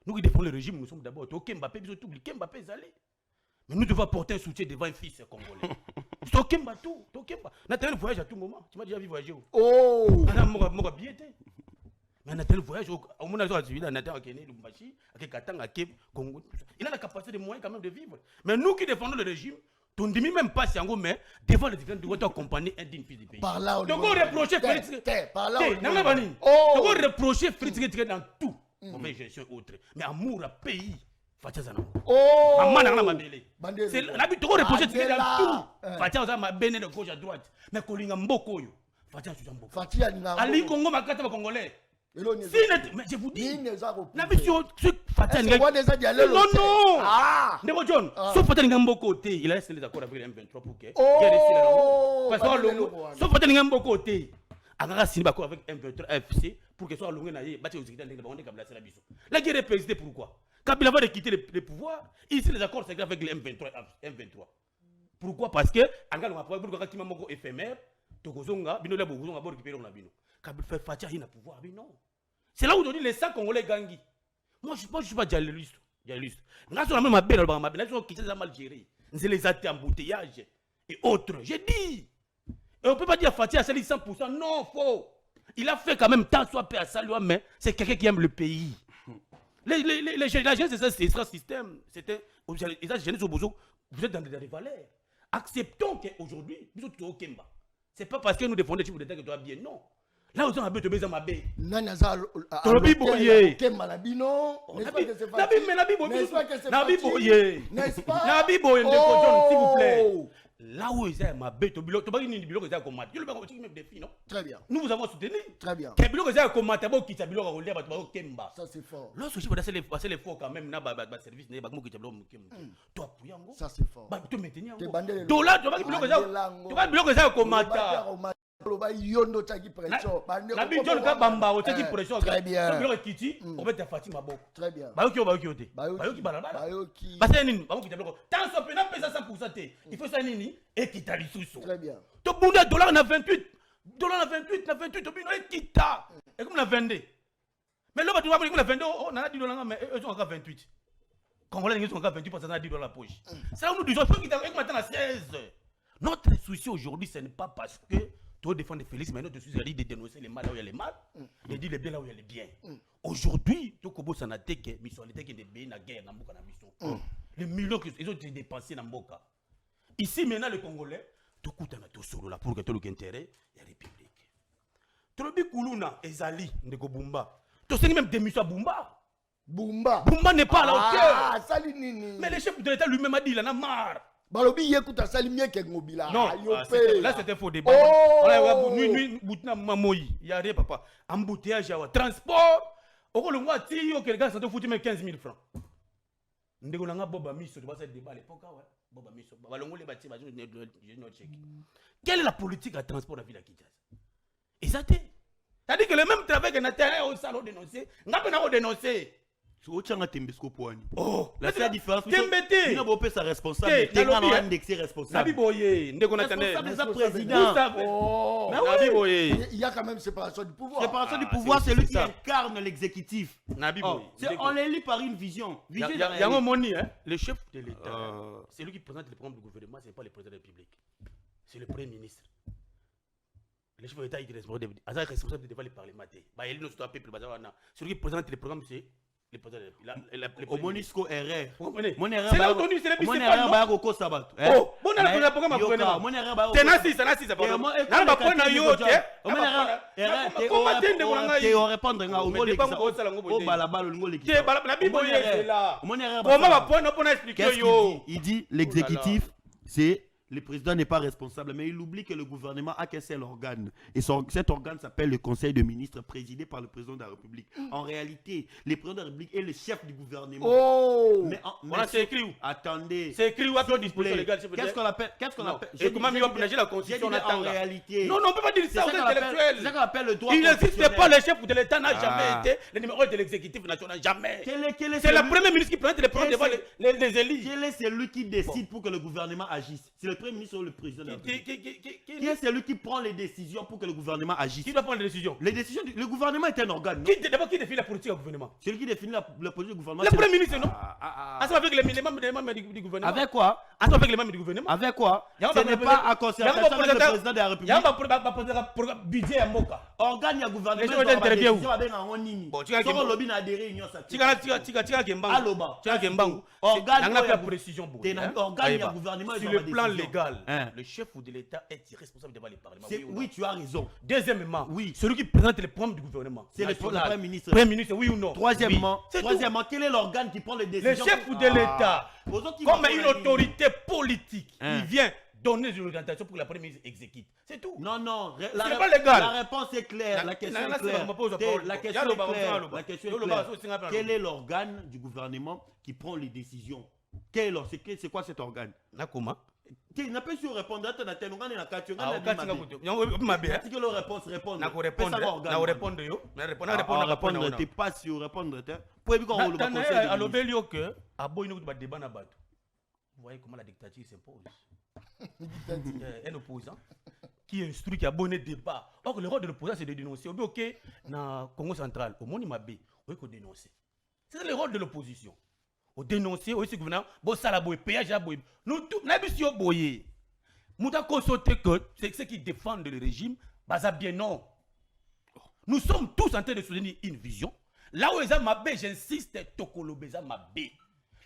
Nous qui défendons le régime, nous sommes d'abord au Mbappé, nous sommes Mbappé Zalé. Mais nous devons apporter un soutien devant un fils congolais. C'est au Kemba tout, Nathalie voyage à tout moment. Tu m'as déjà vu voyager. Oh! Moi, bien. Mais Nathalie voyage au moment où il a Nathalie Akene, Lumbashi, Akekatanga, Congo. Il a la capacité de moyens quand même de vivre. Mais nous qui défendons le régime, ton demi même pas si en gros, mais devant les différents doivent accompagner un digne fils du pays. Par là, donc on reproche Félix. On reproche Félix dans tout. Mauvaise gestion autre. Mais amour à pays. Oh! C'est l'habitude de reprocher dans tout. Fatia ma bene de gauche à droite. Mais Kolinga Mbokoyo. Fatia Suzambo. Fatia Ali Congo Makata Congolais. Mais je vous dis, la mission, Fatia non, non! Ah! Nebo John, sauf Fatia Ngambo côté, il a laissé les accords avec les M23 pour que. Oh! Parce que sauf Fatia Ngambo côté. Agara signé d'accord avec M23 FC pour que soit longue naïe, bâti aux États Unis, on est comme la biso. La guerre est présidée pourquoi? Kabila va de quitter le pouvoir, ici les accords c'est avec les M23. Pourquoi? Parce que Angalo m'a pour que Kimamo éphémère, Tokozonga, Bino la Bogozonga pour récupérer on a Bino. Kabila fait Fatia il n'a pouvoir, mais non. C'est là où aujourd'hui les 100 Congolais gangui. Moi je suis pas dialéliste. Nous avons même ma belle ma belle, nous qui ça mal géré. Nous les athées embouteillage et autres. J'ai dit. Et on ne peut pas dire Fatia a sali 100%. Non, faux. Il a fait quand même tant soit paix à saluer, mais c'est quelqu'un qui aime le pays. La jeunesse, c'est un système. Vous êtes dans des valeurs. Acceptons qu'aujourd'hui, nous sommes au Kemba. Ce n'est pas parce que nous défendons les chiffres d'État que tu dois bien. Non. Là, vous avez besoin de ma baie. S'il vous plaît. là où ils ont ma bête, tu vas ni biloko ils ont combattu. Tu le vas même défi non? Très bien. Nous vous avons soutenu. Très bien. Que biloko ils ont combattu bon qui ça biloko roler ba kemba. Ça c'est fort. Lorsque je passer les fois quand même na ba service ne ba mo ki biloko kemba. Toi puyango. Ça c'est fort. Ba tu maintenir. Te Dola tu vas biloko ils ont. Tu vas biloko ils ont combattu. Yondo taki pression. Na bi John ka bamba o taki pression. Très bien. Biloko kiti, on va te Fatima boko. Très bien. Ba yo te. Ba yo ki balabala. Parce que nini ba mo ki biloko. Tant so pe na pesa 100% te. Il faut ça nini ekita lisusu. Très bien. To bunda dollar na 28. Dollar na 28, na 28 to bino ekita. Et comme na 22. Mais là tu vas comme na 22, on a dit dollar mais eux sont encore 28. Congolais ils sont encore 28 parce que ça a 10 dollars la poche. C'est là où nous disons faut qu'il avec maintenant à 16. Notre souci aujourd'hui ce n'est pas parce que tu défends Félix, mais notre souci c'est de dénoncer les mal là où il y a les mal, de dire les bien là où il y a les biens. Aujourd'hui, tu kobo sanate que misualité qui est bien la guerre dans Mboka na biso. Les millions qu'ils ont dépensés dans Mboka. Ici maintenant les Congolais, tu coûtes na to solo là pour que tout l'intérêt et la République. Trobi kuluna ezali ndeko Bumba. Tu sais même démission à Bumba. Bumba n'est pas à la hauteur. Ah, sali nini. Mais le chef de l'État lui-même a dit il en a marre. Balobi yekuta sali mieux que Ngobila. Non, là c'était faux débat. Oh! Il y a rien papa. Embouteillage, transport. Au le mois ti yo quelqu'un ça te fout même 15 000 francs. Ndeko nanga boba miso tu vas ce débat à l'époque ouais. Boba miso. Balongo les bâti je ne check. Quelle est la politique à transport dans la ville à Kinshasa? Et ça t'est. C'est-à-dire que le même travail que Nathalie au salon dénoncé, n'a pas dénoncé. Oh, la seule différence, Tembete. Il n'a pas sa responsable. Il a indexé responsable. Nabi Boye, ndeko Nathalie. Responsable président. Nabi Boye. Il y a quand même séparation du pouvoir. Séparation du pouvoir, c'est lui qui incarne l'exécutif. Nabi Boye. On l'élit par une vision. Il y a un moni, le chef de l'État. C'est lui qui présente le programme du gouvernement, ce n'est pas le président de la République. C'est le Premier ministre. Le chef de l'État est responsable devant les parlementaires. Il ne doit pas peuple. Celui qui présente le programme, c'est le président de la République. Au Monisco RR. C'est là où on dit c'est le ministre. Oh, bon, on a le programme gouvernement. Tenasi, ça n'a pas. N'a pas point yo. On répondre il dit l'exécutif c'est le président n'est pas responsable, mais il oublie que le gouvernement a qu'un seul organe. Et cet organe s'appelle le Conseil de ministres, présidé par le président de la République. En réalité, le président de la République est le chef du gouvernement. Oh! Mais c'est écrit où? Attendez. C'est écrit où à ton disposition légale? Qu'est-ce qu'on appelle? Et comment mieux obnager la Constitution en réalité? Non, on ne peut pas dire ça aux intellectuels. C'est ça qu'on appelle le droit. Il n'existe pas, le chef de l'État n'a jamais été le numéro 1 de l'exécutif national. Jamais. C'est le premier ministre qui présente les programmes devant les élus. Quel est celui qui décide pour que le gouvernement agisse? C'est le Premier ministre ou le président de la République? Qui est celui qui prend les décisions pour que le gouvernement agisse? Qui doit prendre les décisions? Le gouvernement est un organe. D'abord, qui définit la politique du gouvernement? Celui qui définit la politique du gouvernement. Le Premier ministre, non? Avec les membres du gouvernement. Avec quoi? Avec les membres du gouvernement. Avec quoi? Ce n'est pas à concertation avec le président de la République. Il y a un budget à Moka. Organe ya gouvernement. Les gens interviennent où? Bon, tu as organe ya gouvernement. Sur le plan légal, le chef de l'État est irresponsable devant les parlements. Oui, tu as raison. Deuxièmement, celui qui présente les programmes du gouvernement. C'est le Premier ministre. Premier ministre, oui ou non? Troisièmement, quel est l'organe qui prend les décisions? Le chef de l'État, comme une autorité politique, il vient donner des orientations pour que la Premier ministre exécute. C'est tout. Non, non. C'est pas légal. La réponse est claire. La question est claire. La question est claire. Quel est l'organe du gouvernement qui prend les décisions? C'est quoi cet organe? Nakoma. Tu n'as pas su répondre. Tu n'as pas su répondre. Tu n'es pas sûr répondre. Vous voyez comment la dictature s'impose. Un opposant qui instruit, qui a bonné débat. Or, le rôle de l'opposant, c'est de dénoncer. Ok, dans le Congo central, au monde Mabé, il faut dénoncer. C'est le rôle de l'opposition. Au dénoncer, au gouvernement, bon, ça la boye, péage à boye. Nous, tout, nous avons boye. Nous avons constaté que c'est ceux qui défendent le régime, bah, ça bien non. Nous sommes tous en train de soutenir une vision. Là où ils ont Mabé, j'insiste, Tokolo Beza Mabé.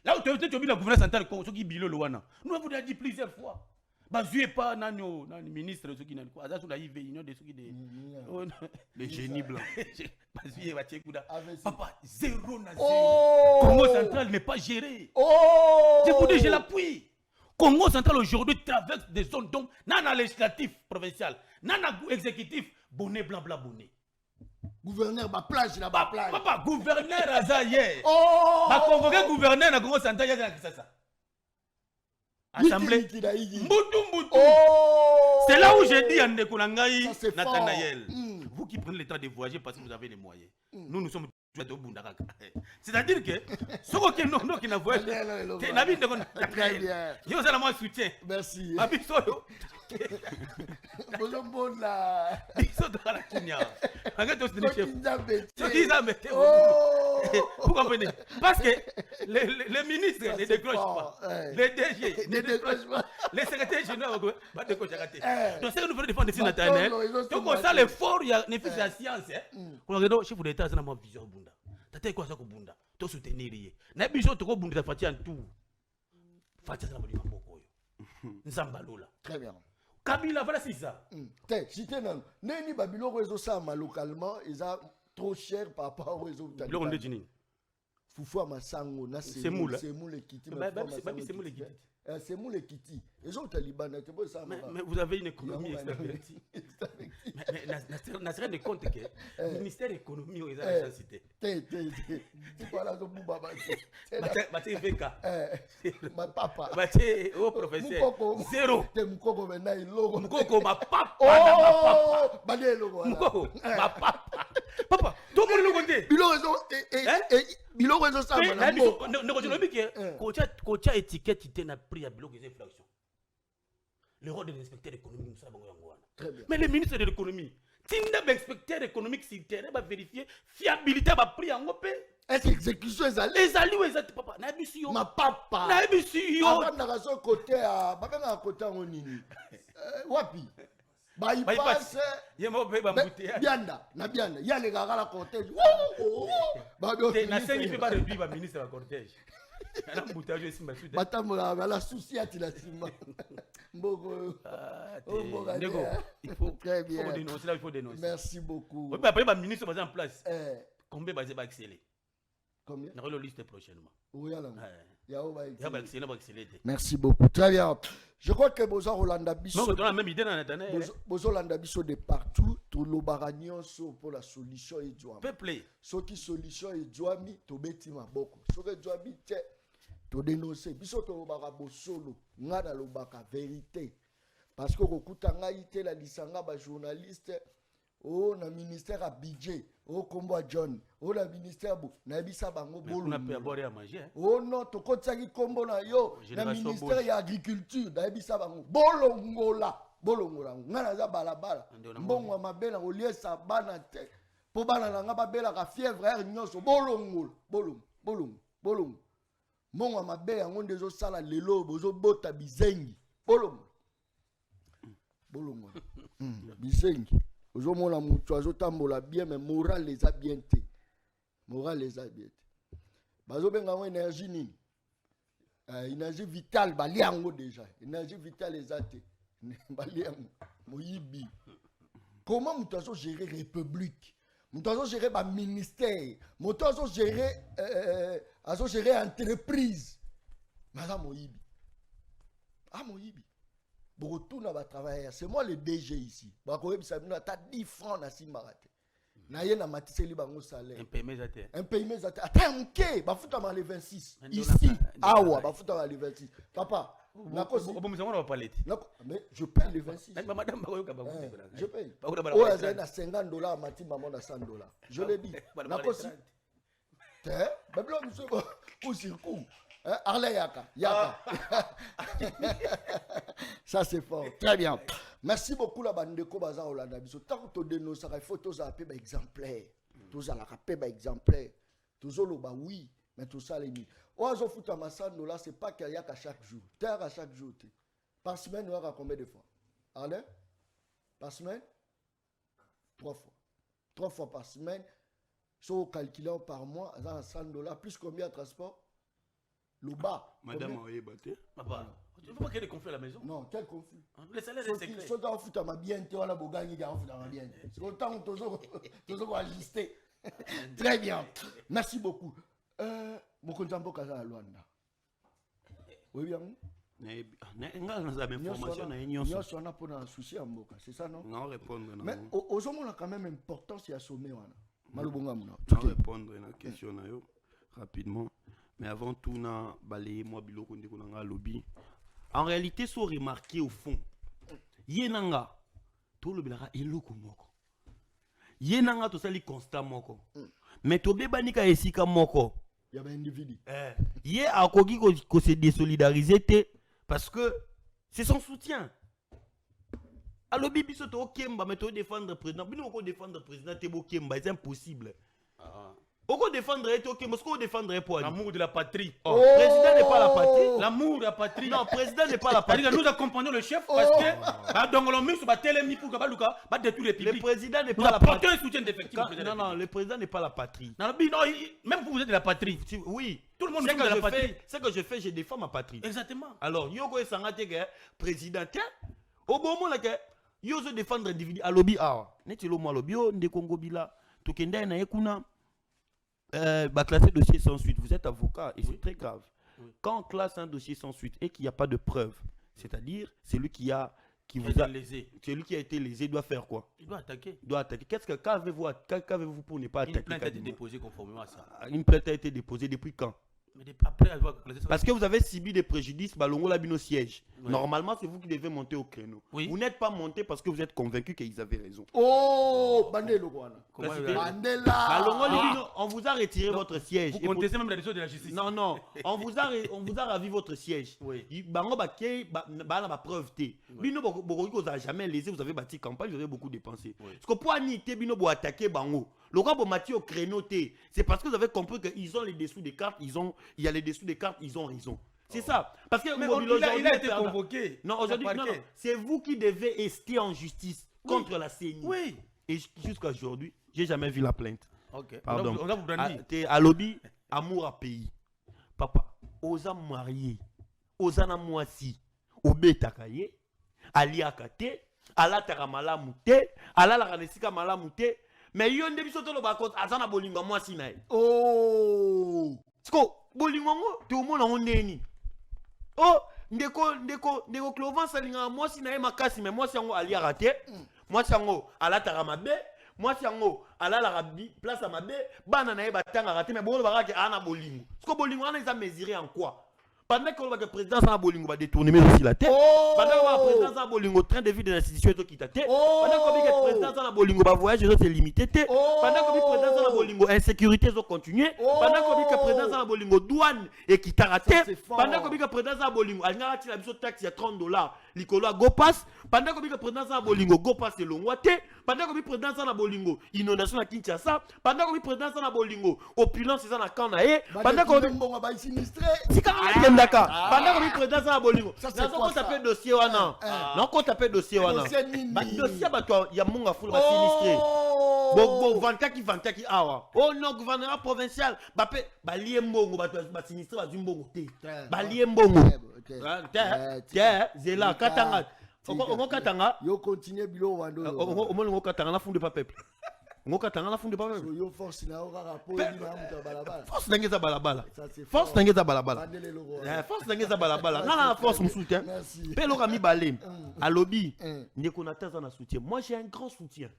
Là où tu as vu le gouvernement central, ce qui est Loana. Nous avons dit plusieurs fois. Bah, je n'ai pas le ministre de ce qui n'est pas. Les génies blancs. Papa, 0 na 0. Congo central n'est pas géré. Je vous dis, je l'appuie. Congo central aujourd'hui traverse des zones donc nana législatif provincial, nana exécutif, bonnet blanc blanc bonnet. Gouverneur ba plage là ba plage. Papa gouverneur azaye. Oh! Ba convoqué gouverneur na Congo central ya ça. Assemblée. Mboutou. Oh! C'est là où j'ai dit à Ndekonangaï, Ça, Nathanaël, vous qui prenez le temps de voyager parce que vous avez les moyens. Nous sommes au Bundaraka. C'est-à-dire que ce qui non qui n'a voyagé, c'est Nabi Ndekonangaï. Yo ça la moi soutien. Merci. Abi soyo. Bon là. Biso dans la Kenya. Regarde aussi les chefs. Ce qu'ils ont metté. Vous comprenez? Parce que les ministres ne décrochent pas. Les DG ne décrochent pas. Les secrétaires généraux ne décrochent pas. Donc, c'est que nous voulons défendre ici, Nathanaël. Donc, on sent l'effort, il y a une efficacité à science. On regarde, chef d'État, c'est une vision Bunda. T'as quoi ça que Bunda? Tu soutenir. Na biso to ko Bunda fati en tout. Fati ça na bali maboko yo. Nzambalola. Très bien. Kabila voilà c'est ça. Cité non. Neni babilo réseau ça localement, ils a trop cher par rapport au réseau Taliban. Bilo on dit ni. Fufu Masango na c'est moule kiti. C'est moule kiti. C'est moule kiti. Et aux Taliban tu peux ça. Mais vous avez une économie extravertie. Mais n'a rien de compte que le ministère de l'économie aux a cité. Tu parles de Boubaba. Mathieu Veka. Ma papa. Mathieu au professeur. Zéro. T'es Mukoko maintenant il logo. Mukoko ma papa. Oh! Badé logo. Mukoko ma papa. Papa, tout le monde le côté. Bilo réseau ça. Ne continue pas que coach étiquette il n'a pris à bloquer ces infractions. Le rôle de l'inspecteur économique, nous savons. Mais le ministre de l'économie, Tinda l'inspecteur économique, s'il va vérifier fiabilité va prix en OP. Est-ce que l'exécution est allée? Les alliés, ils papa. Naibisio. Ma papa. Naibisio. Avant de côté à. Baba côté à Onini. Wapi. Bah il passe. Bianda. Na Bianda. Il y a les gars à la cortège. Bah na 5 il peut pas réduire le ministre à la cortège. La souci à la ciment. Il faut très bien. Il faut dénoncer. Merci beaucoup. Après, le ministre va en place. Combien va accélérer? Combien? On va le liste prochainement. Oui, merci beaucoup. Très bien. Je crois que Bozo Rolanda Bisso. Non, on a la même idée dans Nathanaël. Bozo Rolanda Bisso de partout. Tout le baragnon pour la solution et joie. Peuple. Ce qui solution et joie mi to beti maboko. Ce que joie mi te to dénoncer. Bisso to barabo solo. Ngana lo baka vérité. Parce que kokuta ngaite la lisanga ba journaliste. Oh, na ministère à budget. Oh, combo John. Oh, la ministère bo. Na bisa bango bolo. On a pu aborder à manger. Oh non, to kotsaki combo na yo. Na ministère ya agriculture. Na bisa bango bolongola. Bolongola. Ngana za balabala. Mbongo mabela olie sa bana te. Po bana na nga babela ka fièvre er nyonso bolongola. Bolongo. Mbongo mabela ngonde zo sala lelo bozo bota bizengi. Bolongo. Bizengi. Ozomona mutu azotambola bien mais moral les a bien té. Bazo benga ngo énergie nini? Énergie vitale baliango déjà. Énergie vitale les a té. Baliango moyibi. Comment mutu azo gérer république? Mutu azo gérer ba ministère. Mutu azo gérer entreprise. Madame moyibi. Ah moyibi. Retourne à travailler. C'est moi le DG ici. T'as 10 francs na Simbarate. Na yena matiseli bango salaire. Un paiement zate. Attends, ok. Bafuta ma le 26. Ici, awa, bafuta ma le 26. Papa, mais je paye le 26. Je paye. Oh, elle a 50 $, Mati maman a 100 $. Je l'ai dit. Nakosi. Babylon, monsieur, pour circuit. Arlé Yaka. Ça c'est fort. Très bien. Merci beaucoup la bande de Kobaza Olanda Biso. Tant que tu dénonces, il faut tous appeler exemplaire. Tous à la rappeler exemplaire. Tous au ba oui, mais tout ça les nuits. Oazo fout à ma $, c'est pas qu'il y a qu'à chaque jour. Terre à chaque jour. Par semaine, on a combien de fois? Arlé? Par semaine? 3 fois. 3 fois par semaine. Sauf calculant par mois, à $100. Plus combien de transport? Le bas. Madame a battu. Papa, tu ne veux pas qu'il y ait des conflits à la maison? Non, quel conflit? Les salaires sont secrets. Si tu as fait ma bien, tu as la bogagne, tu as fait ma bien. C'est autant que tu as ajusté. Très bien. Merci beaucoup. Mon contemporain Kaza Luanda. Oui, bien. C'est ça, non? Non, répondre. Mais aux hommes, on a quand même importance à sommet. Non, répondre à la question rapidement. Mais avant tout, on a balayé moi biloko ndeko lobby. En réalité, so remarqué au fond. Yenanga to le bilara eloko moko. Yenanga to sali constat moko. Mais to bebanika esika moko. Il y a un individu. Yé a kogi ko se désolidariser parce que c'est son soutien. Alors bibi so to kemba mais to défendre président. Bino ko défendre président te bo kemba, c'est impossible. Pourquoi défendre et ok, Moscou défendrait pour l'amour de la patrie. Président n'est pas la patrie. L'amour de la patrie. Non, président n'est pas la patrie. Nous accompagnons le chef parce que donc on met sur la télé pour que détruire les le président n'est pas la patrie. Un soutien d'effectif. Non, le président n'est pas la patrie. Non, même vous êtes de la patrie. Oui. Tout le monde est de la patrie. Ce que je fais, je défends ma patrie. Exactement. Alors, Yoko et Sangate, président, au bon moment, yo se défendre individu à lobby. Netilo moi lobby, de Congo Bila, Tokenda na Ekuna. Classer dossier sans suite, vous êtes avocat et c'est très grave. Quand on classe un dossier sans suite et qu'il n'y a pas de preuve, c'est-à-dire celui qui vous a lésé, celui qui a été lésé doit faire quoi? Il doit attaquer. Qu'avez-vous pour ne pas attaquer? Une plainte a été déposée conformément à ça. Une plainte a été déposée depuis quand? Mais après avoir classé ça. Parce que vous avez subi des préjudices, Balongo Labino siège. Normalement, c'est vous qui devez monter au créneau. Vous n'êtes pas monté parce que vous êtes convaincu qu'ils avaient raison. Oh, Bandelo, Bandela. On vous a retiré votre siège. Vous contestez même la décision de la justice. Non. on vous a ravi votre siège. Bango baké, ba preuve té. Bino Boko vous a jamais lésé, vous avez bâti campagne, vous avez beaucoup dépensé. Parce que pour aniter Bino bo attaquer Bango. Le roi Bomati au créneau té, c'est parce que vous avez compris qu'ils ont les dessous des cartes, il y a les dessous des cartes, ils ont raison. C'est ça. Parce que il a été convoqué. Non, aujourd'hui, non. C'est vous qui devez rester en justice contre la CENI. Oui. Et jusqu'à aujourd'hui, j'ai jamais vu la plainte. Ok. Pardon. On va vous brandir. T'es à lobby, amour à pays. Papa, osa marié, osa na mwasi, obe takaye, ali akate, ala taramala mute, ala la kanesika mala mute. Mais yon de biso tolo bakot azana bolingo mwasi na. Oh. Sko bolingo ngo te omona ondeni. Oh, ndeko Clovence alinga mwasi na ye makasi mais mwasi yango ali arate. Mwasi yango ala taramabe, mwasi yango ala la rabi place à mabe, bana na ye batanga rate mais bolo baraka ana bolingo. Sko bolingo ana ils a mesuré en quoi? Pendant que le président sans bolingo va détourner mais aussi la tête. Pendant que le président sans bolingo train de vie de l'institution qui t'a tête. Pendant que le président sans bolingo va voyage c'est limité. Pendant que le président sans bolingo insécurité ont continué. Pendant que le président sans bolingo douane et qui t'a raté. Pendant que le président sans bolingo a raté la taxe à $30. L'icolo go pass. Pendant que le président sans bolingo go pass et l'ongwate. Pendant que le président sans bolingo inondation à Kinshasa. Pendant que le président sans bolingo opulence c'est na Kanae. Pendant que le va sinistré. D'accord. Pendant que le président ça a bolingo. Ça c'est quoi ça fait dossier wana. Non qu'on taper dossier wana. Dossier ba toi ya munga full ba sinistré. Bo vanta ki awa. Oh non gouverneur provincial ba pe ba liembongo ba sinistré ba zimbongo te. Ba liembongo. Zela katanga. On katanga. Yo continue bilo wando. On katanga na funde pa peuple. Ngokatanga na funde pa peuple. Yo force na o rapport ni na muta balabala. Force nangeza balabala. Force nangeza balabala. Force nangeza balabala. Na force me soutien. Pelo kami balem. À lobby. Ndeko na taza na soutien. Moi j'ai un grand soutien.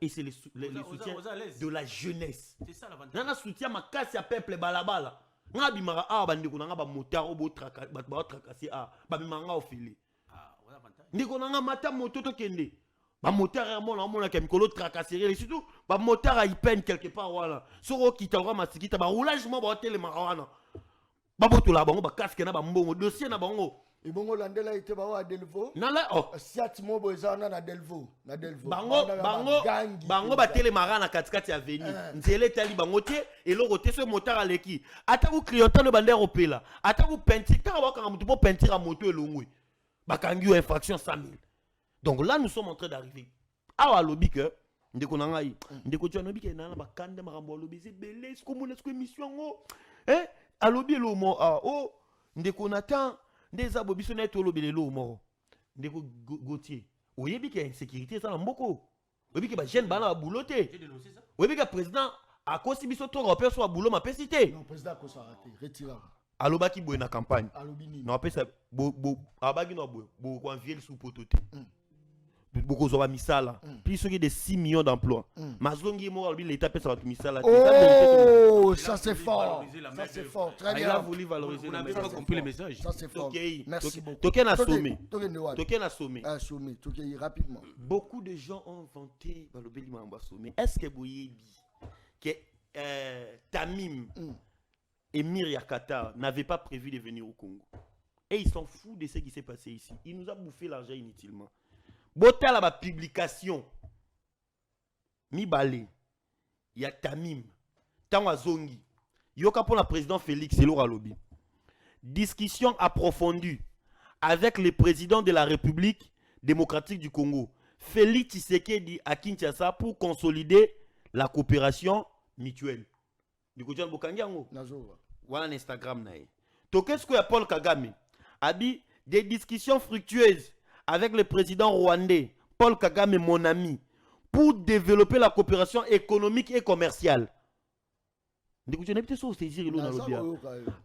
Et c'est le soutien de la jeunesse. C'est ça l'avantage. Nana soutien ma casse ya peuple balabala. Nga bimara a bandeko na nga ba moteur obo tracasser a ba bimanga ofili. Ndeko na nga mata moto to kende. Ba moteur on a mikolo tracasserie et surtout ba moteur a peine quelque part voilà soro kitara masikita ba roulage mo ba tele marawana ba boto la bango ba casque na ba mbongo dossier na bango et bongo landela ite ba wa Delvaux na la oh siat mo bozana na Delvaux bango ba tele marana katikati ya veni nzele tali bango te et lo roté ce moteur aleki ata ku clientèle le bandère opela ata ku peinture ta ba ka mutu po peinture a moto elongwe ba kangi infraction 100 000. Donc là, nous sommes en train d'arriver. Ah, lobby que, ndeko nangai, ndeko tu lobby que nana ba kande marambo lobby c'est belé, ce comme est-ce que émission eh, à lobby le mo oh, ndeko natan, des abobi sonné to lobby le mo. Ndeko Gauthier. Oyebi que insécurité ça na mboko. Oyebi que ba jeune bana bouloté. Oyebi que président a kosi biso to repère sur boulot ma pesité. Non, président ko s'arrêter, retira. alobaki boye na campagne Alobini. non après ça abaki no boye ko envier sous pototé beaucoup zo ba misala puis ceux qui de 6 millions d'emplois mazongi mo alobi l'état pesa ba misala oh ça c'est fort ça c'est fort très bien il a voulu valoriser on la n'a pas compris le message ça c'est fort merci beaucoup token a sommé sommé token rapidement beaucoup de gens ont inventé balobeli mamba sommé est-ce que boyebi que Tamim Emir Yakata n'avait pas prévu de venir au Congo et ils s'en foutent de ce qui s'est passé ici. Il nous a bouffé l'argent inutilement. Botal à ma publication Mibale, il y a Tamim, Tangazongi, Yoka pour la président Félix Elora Lobi. Discussion approfondie avec le président de la République démocratique du Congo, Félix Tshisekedi à Kinshasa pour consolider la coopération mutuelle. Du côté de Bokangiango, voilà l'Instagram nae. Qu'est-ce que Paul Kagame a dit des discussions fructueuses avec le président rwandais Paul Kagame, mon ami, pour développer la coopération économique et commerciale. Du côté de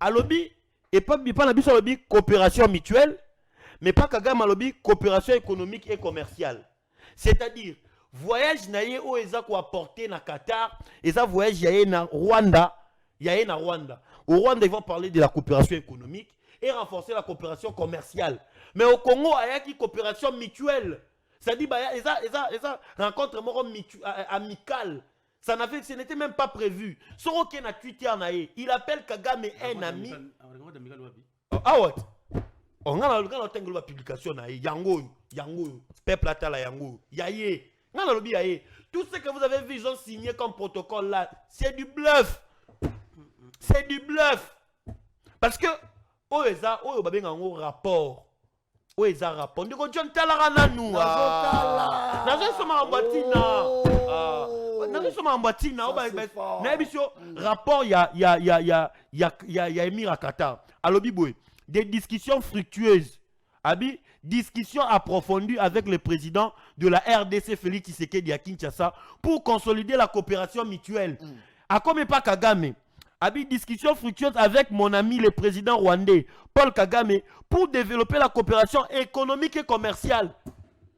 Alobi et pas la coopération mutuelle, mais pas Kagame alobi coopération économique et commerciale. C'est-à-dire voyage naye o eza ko apporter na Qatar, et ça voyage yaye na Rwanda, Au Rwanda, ils vont parler de la coopération économique et renforcer la coopération commerciale. Mais au Congo, il y a une coopération mutuelle. C'est-à-dire il y a rencontre amicale. Ce n'était même pas prévu. Soroke na Twitter naye, il appelle Kagame un ami. Ah ouais. On a la publication naye, yango, peuple atala yango, yaye. Tout ce que vous avez vu, ils ont signé comme protocole là, c'est du bluff. C'est du bluff. Parce que, oeza babenga ngo rapport. Oeza rapport. Ndiko John Talara nanu. Nazo soma ambatina. Nazo soma ambatina. Na ebisio rapport ya Emir Qatar. Alobi boy, des discussions fructueuses. Abi, discussion approfondie avec le président de la RDC Félix Tshisekedi à Kinshasa pour consolider la coopération mutuelle. A comme pas Kagame. Abi, discussion fructueuse avec mon ami le président rwandais Paul Kagame pour développer la coopération économique et commerciale.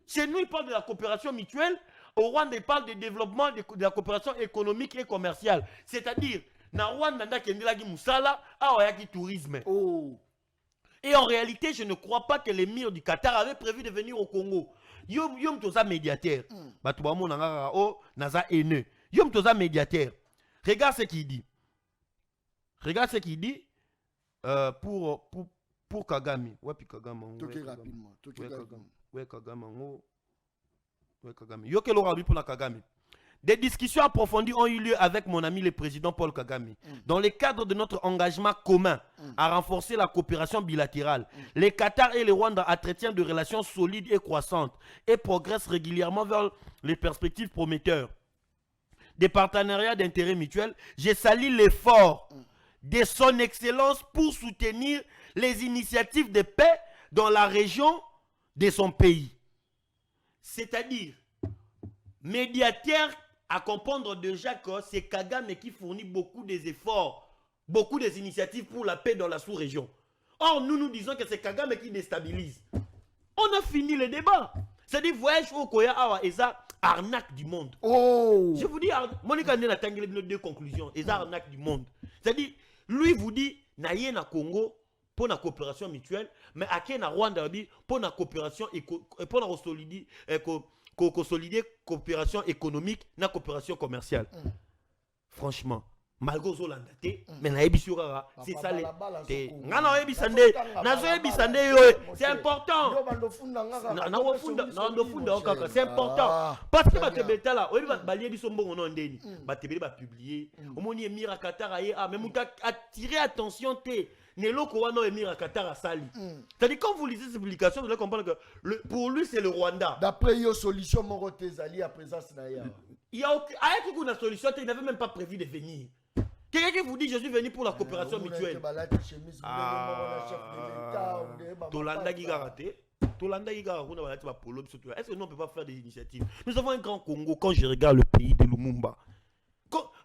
Chez nous, il parle de la coopération mutuelle. Au Rwanda, il parle de développement de la coopération économique et commerciale. C'est-à-dire, na Rwanda, il y a Moussala, il y a tourisme. Et en réalité, je ne crois pas que l'émir du Qatar avait prévu de venir au Congo. Yom toza médiateur. Batouamou nanga o naza haineux. Yom toza médiateur. Regarde ce qu'il dit. Regarde ce qu'il dit pour Kagame. Ouais, puis Kagame. Toquez rapidement. Ouais, Kagame. Ouais, Kagame. Yoke l'aura lui pour la Kagame. Des discussions approfondies ont eu lieu avec mon ami le président Paul Kagame. Dans le cadre de notre engagement commun à renforcer la coopération bilatérale, les Qatar et le Rwanda entretiennent de relations solides et croissantes et progressent régulièrement vers les perspectives prometteurs. Des partenariats d'intérêt mutuel, je salue l'effort de son excellence pour soutenir les initiatives de paix dans la région de son pays. C'est-à-dire, médiateur à comprendre déjà que c'est Kagame qui fournit beaucoup des efforts, beaucoup des initiatives pour la paix dans la sous-région. Or, nous disons que c'est Kagame qui déstabilise. On a fini le débat. C'est-à-dire, voyage au Koya Awa, et ça, arnaque du monde. Je vous dis, Monica Ndela Tangele, deux conclusions, et ça, arnaque du monde. C'est-à-dire, lui vous dit, naye na Congo, pour la coopération mutuelle, mais à na Rwanda, pour la coopération, pour la consolider coopération économique, na coopération commerciale. Franchement, malgré Zolandate, mais na ebisura, c'est ça les. Ngana ebisande, nazo ebisande c'est important. C'est important. Parce que batebeta là, oyebi balie biso mbongo no ndeni, batebeli ba publier. Omoni Emir Qatar aye mais muta attirer attention té. Neloko wana Emir Qatar a sali. C'est-à-dire quand vous lisez ces publications, vous allez comprendre que pour lui c'est le Rwanda. D'après yo solution Morotezali à présence naïa. Il y a aucune solution, il n'avait même pas prévu de venir. Quelqu'un qui vous dit je suis venu pour la coopération mutuelle. Tolanda Gigarate. Est-ce que nous on ne peut pas faire des initiatives? Nous avons un grand Congo. Quand je regarde le pays de Lumumba,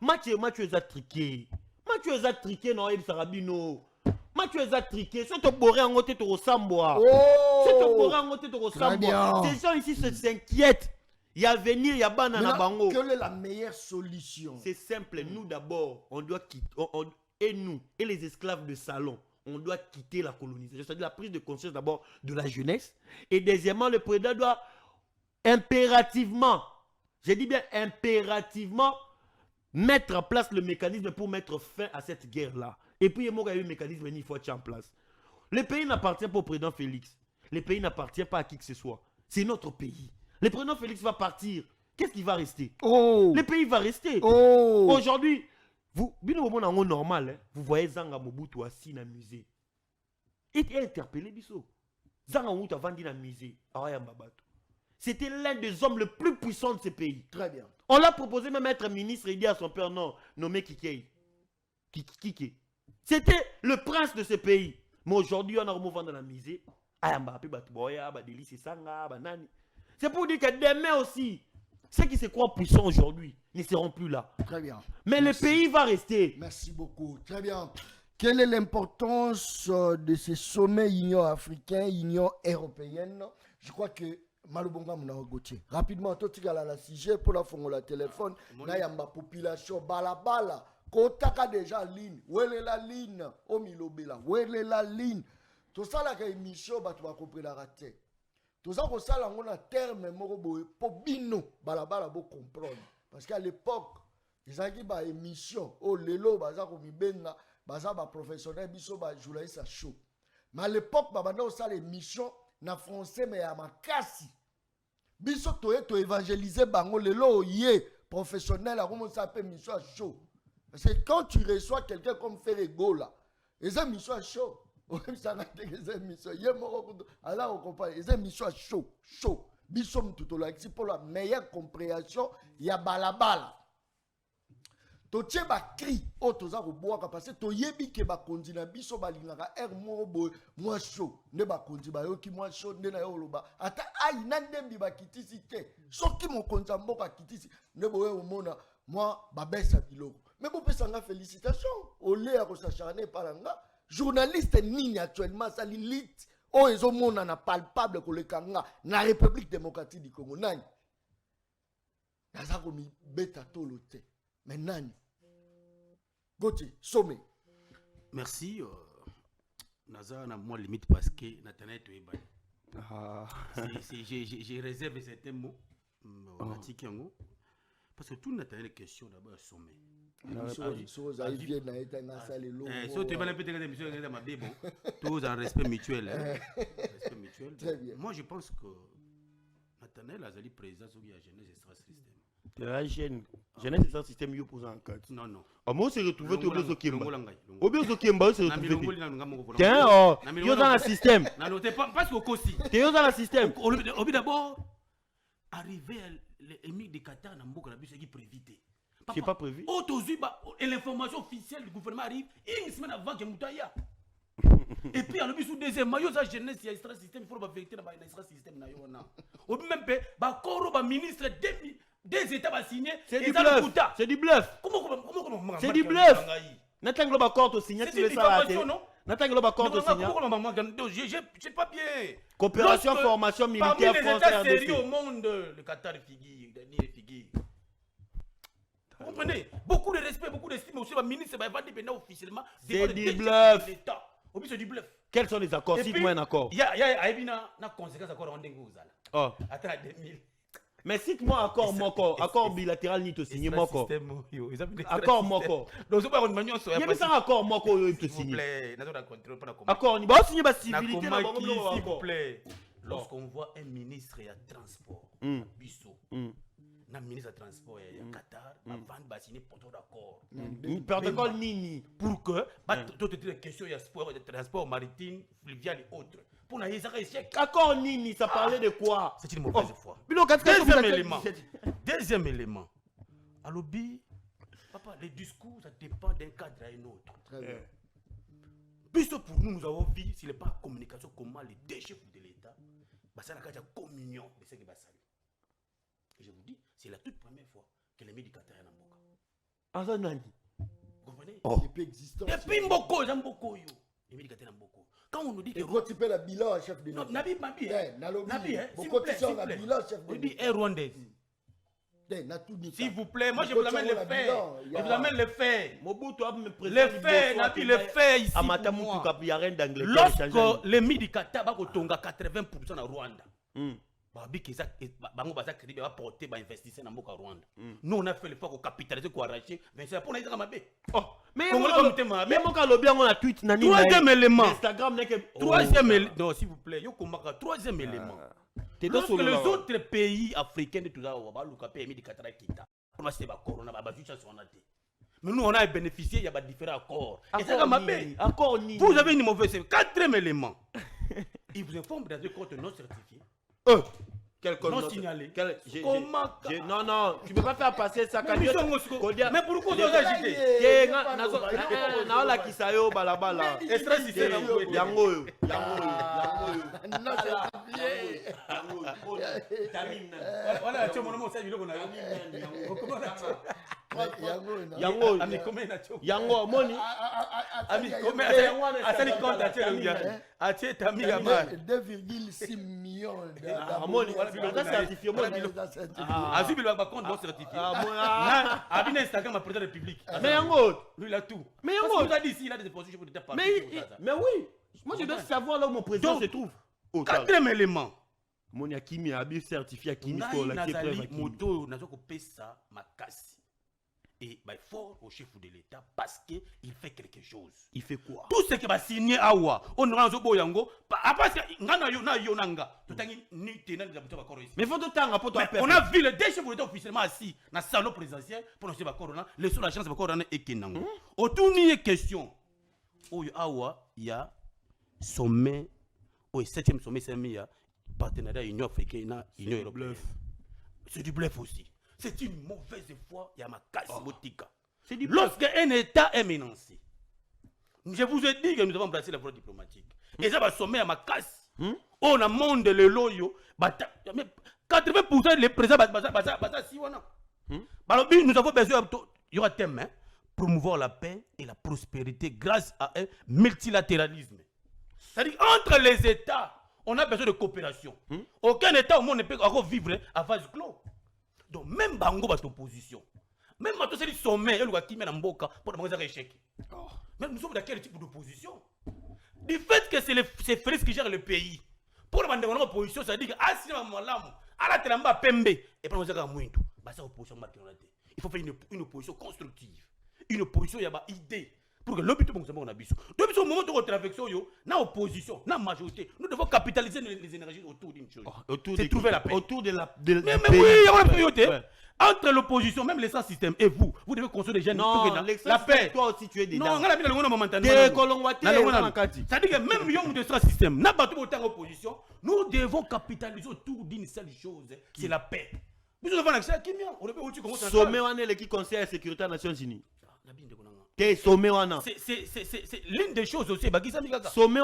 Mathieu est attriqué. Mathieu est attriqué, non, il Sarabino. Moi, tu es attriqué. Si tu boré en côté, tu ressembles. Oh! Si tu boré en côté, tu ressembles. bien. Ces gens ici s'inquiètent. Il y a venir, il y a banana bango. Quelle est la meilleure solution? C'est simple. Nous, d'abord, on doit quitter. Et nous, et les esclaves de salon, on doit quitter la colonisation. C'est-à-dire la prise de conscience d'abord de la jeunesse. Et deuxièmement, le président doit impérativement, je dis bien impérativement, mettre en place le mécanisme pour mettre fin à cette guerre-là. Et puis, il y a eu le mécanisme, il faut être en place. Le pays n'appartient pas au président Félix. Le pays n'appartient pas à qui que ce soit. C'est notre pays. Le président Félix va partir. Qu'est-ce qui va rester? Le pays va rester. Aujourd'hui, vous, normal, hein, vous voyez Zanga Mobutu assis dans le musée. Il est interpellé, Bisso. Zanga Mobutu a vendu dans le musée. C'était l'un des hommes les plus puissants de ce pays. Très bien. On l'a proposé même être ministre, il dit à son père non, nommé Kikei. Kiki. C'était le prince de ce pays. Mais aujourd'hui, on a remouvant dans la musée. C'est pour dire que demain aussi, ceux qui se croient puissants aujourd'hui ne seront plus là. Très bien. Mais Merci. le pays va rester. Merci beaucoup. Très bien. Quelle est l'importance de ces sommets Union africaine, Union européenne? Je crois que Malobonga Mouna Gauthier. Rapidement, tout la sujet pour la fongo la téléphone. Na yamba population balabala. Kotaka déjà ligne. Où est la ligne? O milobela. Où est la ligne? Tout ça là que émission bah tu vas comprendre la raté. Tout ça là on a terme moko boy pour bino balabala bo comprendre. Parce qu'à l'époque ils avaient ba émission oh lelo baza ko mibenga baza ba professionnel biso ba journaliste à show. Mais à l'époque ba banda osala émission na français mais à makasi. Biso to évangéliser bango lelo yé professionnel à comment ça appelle émission à show. Parce que quand tu reçois quelqu'un comme Ferrego là, ils ont émission à show. Alors on comprend, ils ont émission à show. Biso tout là pour la meilleure compréhension, il y a balabala. Totie ba cri o toza ko boaka parce que toyebi ke ba kondi na biso balingaka mo boy moi chaud ne ba kondi ba yo ki moi chaud ne na yo loba ata ai na ndembi ba kitisi te soki mo konza mboka kitisi ne boye omona moi ba besa biloko mais bo pesa nga félicitations au lait ko s'acharner par nga journaliste nini actuellement ça l'élite o ezo mona na palpable ko le kanga na République démocratique du Congo nani naza ko mi beta tolo te mais nani Gauthier, sommet. Merci. Naza na moi limite parce que Nathanaël Toeba. J'ai réservé certains mots. Parce que tout Nathanaël est question d'abord sommet. Tous en respect mutuel. Moi je pense que Nathanaël Azali président de la jeunesse extra système. La jeunesse c'est un système mieux posé en quatre. Non. Moi, on s'est retrouvé au Biosokimba. Au Biosokimba, on s'est retrouvé. Tiens, il y a dans le système. Non, t'es pas parce que aussi. Tu es dans le système. On d'abord arriver à l'émir de Qatar dans Mboka, c'est qui prévité. C'est pas prévu. Et l'information officielle du gouvernement arrive une semaine avant que Moutaya. Et puis, à l'objet sous deuxième maillot, la jeunesse, il y a un système, il faut la vérité dans un système. Au même peu, le ministre des États va signer. C'est du bluff. C'est du bluff. Comment c'est du bluff. Nathan Globa Corte au signal. C'est une diffamation, non? Nathan Globa Corte au signal. J'ai pas bien. Coopération, formation militaire française. Parmi les États sérieux au monde, le Qatar figure, Daniel figure. Vous comprenez? Beaucoup de respect, beaucoup d'estime aussi. Le ministre va vendre officiellement. C'est du bluff. C'est du bluff. Quels sont les accords? Cite-moi un accord. Il y a une conséquence d'accord en Dengouzala. Oh. Attends, 2000. Mais cite-moi accord bilatéral ni te signer moko. Accord moko. Donc c'est pas une manière il y a pas accord moko te signer. Accord ni ba signer ba civilité na bango s'il vous plaît. Lorsqu'on voit un ministre et transport Bisso. Na ministre de transport et Qatar avant de signer porteur d'accord. Protocole nini pour que toutes les questions il y a sport de transport maritime, fluvial et autres. Pour na yesa échec. Accord nini ça parlait de quoi? C'est une mauvaise foi. Deuxième élément. À l'objet, papa, les discours ça dépend d'un cadre à un autre. Très bien. Puisque pour nous avons vu s'il n'est pas communication comment les deux chefs de l'État, ça n'a qu'à communion de ce qui va saluer. Je vous dis, c'est la toute première fois que les médicateurs sont en Boka. Azanani. Vous comprenez? Depuis existence. Depuis Mboko, j'aime beaucoup. Quand on nous dit que... Et quand tu peux la bilan, chef de l'État. Non, Nabi, s'il vous plaît. On dit Air Rwandaise. S'il vous plaît, moi je vous amène les faits. Je vous amène les faits. Les faits, Nabi, les faits ici pour moi. Lorsque les Midikata va tonga 80% en Rwanda. Bango baza crédit va porter ba investisseurs dans Mboka Rwanda. Nous on a fait l'effort pour capitaliser pour arracher 25 pour na mabé. Oh, mais Moka lobi on a tweet nani. Troisième élément. Instagram n'est que troisième élément. Non, s'il vous plaît, yo komaka troisième élément. Lorsque les autres pays africains de tout ça va luka pays Midikata kita. On va se ba corona ba juste sur na té. Mais nous on a bénéficié, il y a différents accords. Et ça mabé. Accord ni. Vous avez une mauvaise quatrième élément. Ils vous informent dans un compte non certifié. Quel code non signalé. Non, non, tu peux pas faire passer ça. Mais pourquoi vous avez agité? Balabala. Yango. Voilà, tu mon nom, c'est Yango, Moni. Ami, combien à compte à 2,6 millions d'abonnés. Certifié. Abine Instagram, président de la République. Mais Yango, lui il a tout. Mais Yango, il a dit ici, il a des positions pour pas. Mais oui, moi je dois savoir là où mon président se trouve. Quatrième élément. Mon Yakimi a bien certifié à Kimi pour la moto, n'a pas coupé ça, ma casse. Et bah, fort au chef de l'État parce qu'il fait quelque chose. Il fait quoi? Tout ce qui va signer Awa, on aura un Boyango, après mais faut de temps pour toi. On a vu les deux chefs de l'État officiellement assis dans le salon présidentiel pour nous faire corona, les seuls agents de corona et Kenango. Autour de question, où Awa, il y a sommet, au 7e sommet, c'est un partenariat Union africaine, Union européenne. C'est du bluff aussi. C'est une mauvaise foi, il y a ma casse botica. Lorsqu'un État est menacé, je vous ai dit que nous avons embrassé la voie diplomatique. Et ça va sommer à ma casse. On a monde le loyo. 80% des présidents nous avons besoin, il y aura thème, promouvoir la paix et la prospérité grâce à un multilatéralisme. C'est-à-dire entre les États, on a besoin de coopération. Aucun État au monde ne peut encore vivre à vase clos. Donc même Bango va opposition. Même quand c'est le sommet, il y a qui met en boca pour demander un échec. Mais nous sommes dans quel type d'opposition? Du fait que c'est Félix qui gère le pays. Pour demander une opposition, ça dit que si on a la tramba pembe et pas nous avons moins. Ça opposition il faut faire une opposition constructive. Une opposition il y a une idée. Pour que l'hôpital soit bon, depuis ce moment où on traverse, dans l'opposition, dans la majorité, nous devons capitaliser les énergies autour d'une chose. C'est trouver la paix. Autour de la mais oui, il y a une priorité. Entre l'opposition, même les sans-système et vous, vous devez construire des jeunes. Non, la paix. Toi aussi, tu es dedans. Non, on a mis le moment. Ça dit que même Yom de sans-système, n'a pas tout autant opposition, nous devons capitaliser autour d'une seule chose, c'est la paix. Nous devons accès à Kimia. Sommet qui conseille la sécurité des Nations Unies. Sommet c'est l'une des choses aussi. Sommet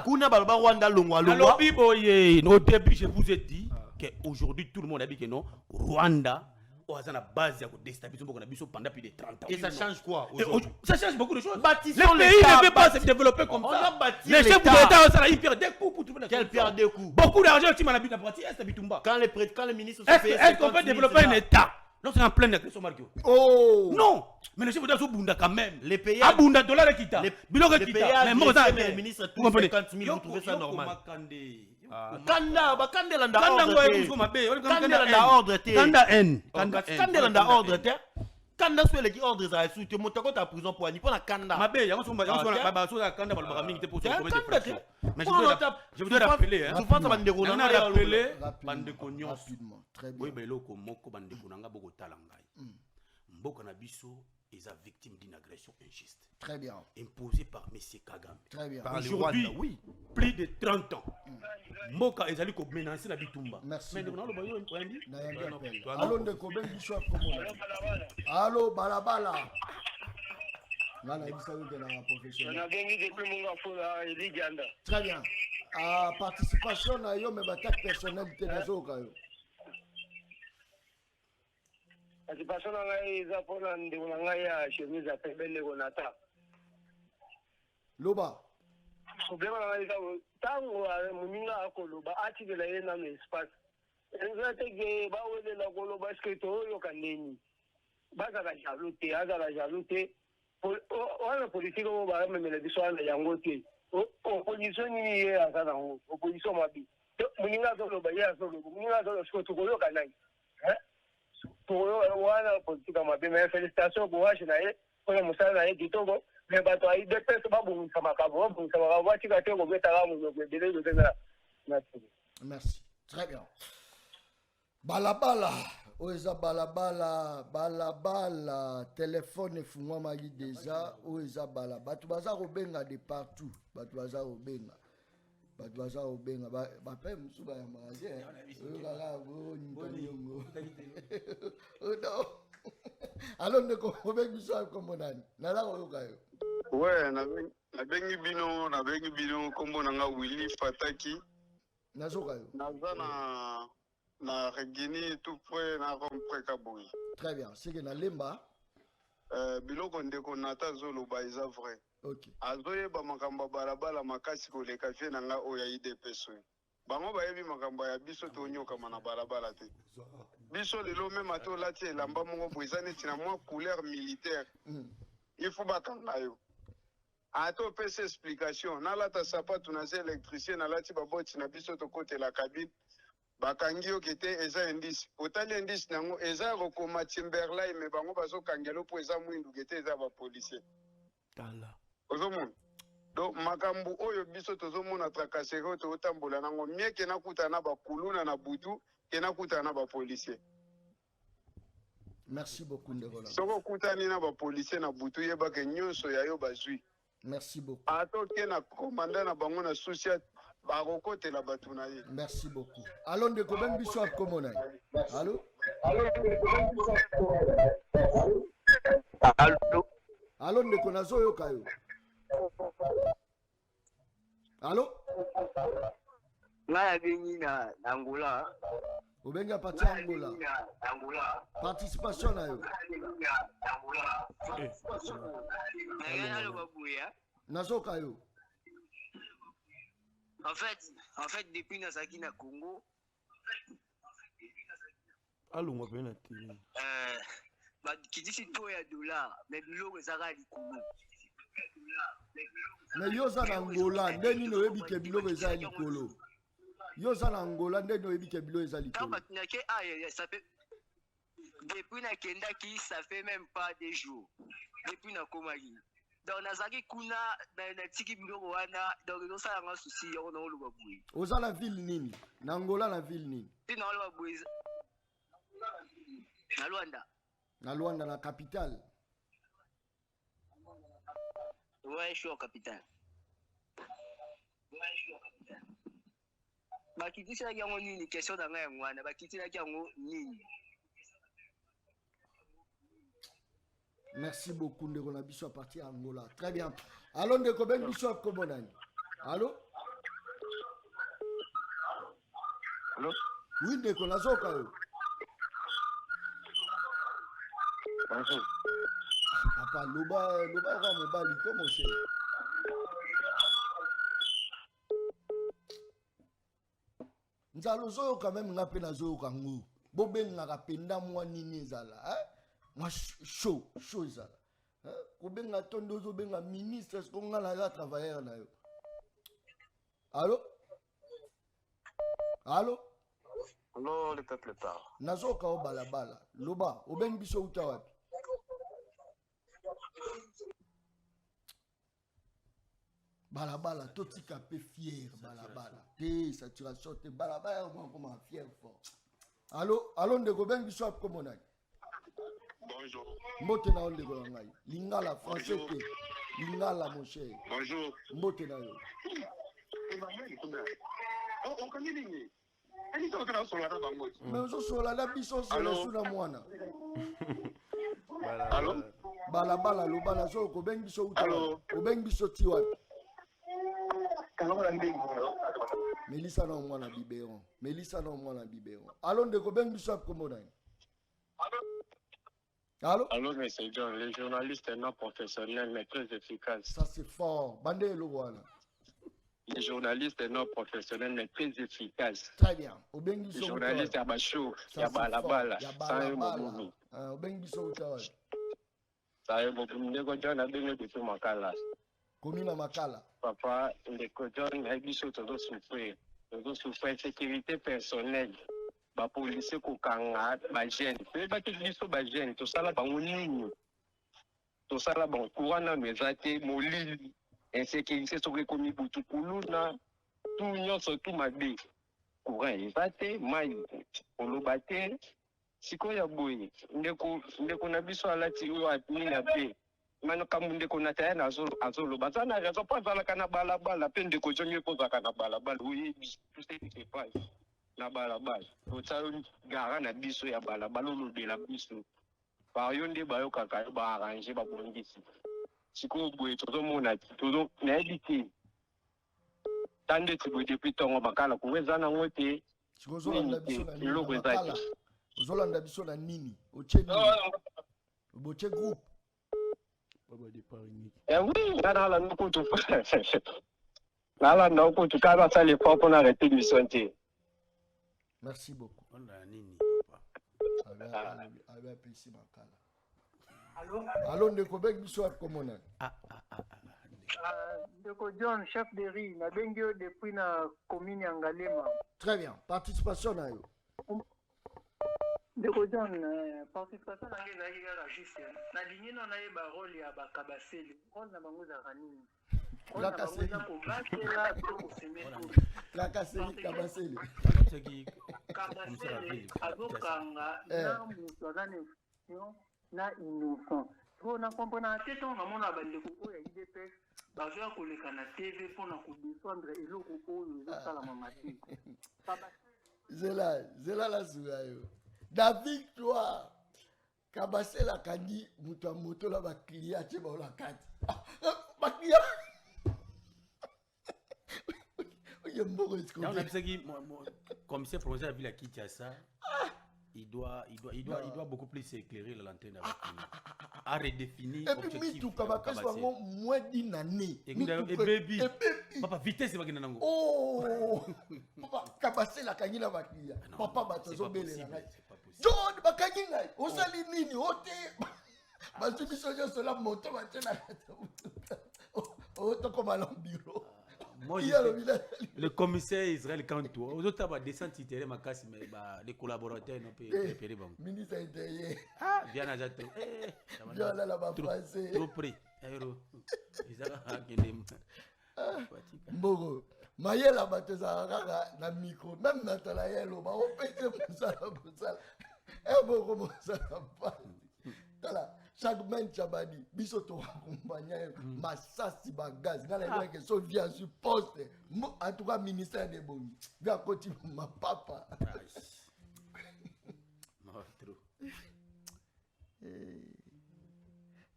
Kuna Balba Rwanda Longwa. Au début, je vous ai dit qu'aujourd'hui, tout le monde a dit que non, Rwanda, on a la base de déstabiliser pendant plus de 30 ans. Et ça change quoi? Ça change beaucoup de choses. Les pays ne peuvent pas se développer comme ça. Les chefs d'État, ils perdent des coups pour trouver Quel perd des coups? Beaucoup d'argent qui m'a habité à partir de Bitumba. Quand les ministres sont payés, est-ce qu'on peut développer un État? Non, c'est en pleine agression, Marco. Oh! Non! Mais les chefs d'État sont Bunda quand même. Les pays. À Bunda, dollar et Kita. Bilo et Kita. Mais moi, les ministres, tous 50 000, vous trouvez ça normal? Kanda, Kanda landa ordre. Kanda N. Kanda landa ordre. Kanda soit les ordres à sous te monter à prison pour aller pour la Kanda. Ma belle, Kanda pour se mais je voudrais rappeler, rapidement. Très bien. Oui, mais loko moko bandeko nanga boko talangai. Mboka na biso est victime d'une agression injuste. Très bien. Imposée par M. Kagame. Très bien. Aujourd'hui, oui, plus de 30 ans. Mboka est allé menacer la Bitumba. Merci. Mais allô, Ndeko Ben Bishop, comment on dit? Allô, Balabala. Très bien. Participation na yo mais batak personnalité na zo ka yo. Participation na ngai eza pona ndeko na ngai ya chemise ya pembele konata. Loba. problème na eza tango moninga akoloba atikela ye nano espace eza teke bawelela koloba eske toyoka ndeni bazaka jaloux te azala jaloux te wana politike oyo bamemela biso wana yango te opposition nini ye aza nango opposition mabe moninga azoloba ye azoloba moninga azoloba siko tokoyoka nani tokoyoka wana politike mabe mais félicitation courage na ye mpona mosala na ye kitoko mais bato ya idps babongisa makambo batika te kobetaka monoko ebele lote na tele. Merci. Très bien. Balabala. Oeza balabala. Téléphone efungwamaki déjà. Oeza balabala. Bato baza robenga de partout. Bato baza robenga. Bape musu ba ya magasin. Kaka nyongo. Non. Alors ndeko robenga biso kombo nani? Nala koyoka yo. Ouais, nabengi bino kombo nanga Willy Fataki. Nazoka yo. Naza na Regini tout près na rompre Kaboui. Très bien. C'est que na lemba biloko ndeko nata zoloba eza vrai. OK. Azoyeba makambo balabala makasi koleka fie nanga oya IDPS. Bango bayebi makambo ya biso tonyoka mana balabala te. Biso lelo même to lati elamba mongo boza neti na mwa couleur militaire. Il faut bakanga yo. Ato pese explication nalata sapatu na se électricien nalati baboti na biso to côté la cabine bakangi yo kete eza indice otali indice nango eza rekoma Timberlay me bango bazo kangelo po eza mwindu kete eza ba policier tala ozomona donc makambu oyo biso tozomona tracasserie to otambola nango mieke nakuta na bakuluna na butu ke nakuta na ba policier. Merci beaucoup Nderola. Soko kutani na ba policier na butu yeba ke nyonso ya yo bazui. Merci beaucoup. Ato ke na commandant na bango na soucia barokote la batuna ye. Merci beaucoup. Allô ndeko ben biso akomona. Allô? Allô ndeko nazo yoka yo. Allô? Ngaya bengi na Angola. Obenga parti Angola. Participation na yo. Nazoka yo. En fait, depuis Nasaki na Congo. Allô, moi bien télé. Qui dit c'est toi ya dollar, mais biloko ezaka likolo. Mais yoza na Angola, ndeni no yebike biloko eza likolo. Yoza na Angola, ndeni no yebike biloko eza likolo. Quand tu ça fait depuis na Kendaki, ça fait même pas des jours. Depuis na Komagi. Donc nazaki kuna na tiki biloko wana, donc no ça nga souci yo na oluba bui. Oza la ville nini? Na Angola la ville nini? Ti na oluba bui. Na Luanda. Na Luanda la capitale. Ouais, je suis au capitale. Bakiti sala yango nini question na ngai ngwana bakiti la yango nini. Merci beaucoup ndeko na biso à partir Angola. Très bien. Allô ndeko ben biso ko bonani. Allô? Allô? Oui ndeko nazoka yo. Bonjour. Papa loba kwa mobali comment c'est? Nzalo zo quand même ngape na zo kangu. Bobenga kapenda mwa nini ezala, hein? Moi chaud ezala. Hein? Kobenga tondo zo benga ministre est-ce qu'on a la travailleur na yo. Allô? Allô? Allô, le peuple parle. Nazoka o balabala. Loba, obengi biso uta wapi? Balabala, tout ce qui est fier, balabala. Té, saturation, té, balabala, comment fier fort. Allô, ndeko ben biso comme on a. Bonjour. Mbote na ndeko ngai. Lingala français té. Lingala mon cher. Bonjour. Mbote na yo. On connaît l'ingé. Elle est encore sur la bango. Mais on sur la biso sur la sous na mwana. Allô? Balabala, lobala zo ko ben biso uta. Ko ben biso ti wapi? Melissa na mwana biberon. Allô ndeko ben biso comme on a. Allô? Allô, mais c'est John. Les journalistes non professionnels, mais très efficaces. Ça, c'est fort. Bande le voilà. journaliste non professionnel mais très efficace. Très bien. Obengi so journaliste ya bashow, ya balabala. Sayo mobumu. Obengi so utawa. Sayo mobumu ndeko John abengi depuis Makala. Komina Makala. Papa, ndeko John abiso todo souffrir. Todo souffrir sécurité personnelle. Ba police ko kanga ba jeune. Pe ba biso ba jeune to sala bango nini. To sala bango courant na ezate molili. Insécurité soki komi butu kuluna tout nyonso tout mabe courant ezate mai oloba te sikoya boye ndeko na biso alati oyo atini na pe mano kambu ndeko na taya na azoloba aza na raison po azalaka na balabala mpe ndeko jongi ekozaka na balabala oyebi tout pas na balabala otala gara na biso ya balabala olobela biso bayo nde bayokaka yo baarrange babongisi sikoyo boye tozomona tozo nayebi te tande tiboye depuis ntongo Makala kuweza nango te sikozolanda biso na nini ozolanda biso na nini oche nini boche groupe oui nala ndokutu nala ndokutu kaba sala effort pour arrêter mission te. Merci beaucoup. On a nini papa avec PC Makala. Allô, ndeko bek biso akomona. Ndeko John, chef de riz, na bengio depuis na commune ya Ngalema. Très bien. Participation na yo. Ndeko John, participation na ngai ezalaki kaka juste. Na ligne na ye ba rôle ya ba kabaseli. On na bango za kanini. La kaseli. Kobatela to kosemela. La kaseli kabaseli. Kabaseli azokanga na mutu azane na innocent. On a compris que ton maman a bandé beaucoup et il est basé à coller na TV pour na défendre et le coco le ça la maman. Zela la suayo. David toi kabase la kandi mutu moto la ba client che ba la kati. Ba client. Oye mbogo est comme ça qui commissaire provincial de la ville à Kinshasa. Il doit beaucoup plus éclairer la lanterne à redéfinir l'objectif. Et puis, tout le moins d'une année. Et baby. Papa, vitesse, c'est pas qu'il y a un oh, papa, kabase la kanyina bakia. Papa, batazo bele na ngai. John, bakanyina. Osali nini, ote. Basubi sojo sola moto batena. Oto comme à l'ambiro. Moi, le commissaire Israël Kantou, aux autres, descendre sur terrain, mais les collaborateurs n'ont pas repéré. Ministre intérieur. Ah, bien à j'attends. Bien là, là-bas, français. Trop près. Bon, Maïe là-bas, tu as un micro, même dans la yellow, on peut te ça, ça. Et bon, comment ça va? Voilà. Chaque main Chabadi, bisoto accompagné, Massassi Bagaz, dans les que so via sur poste, en tout cas ministère des Boni, via côté ma papa.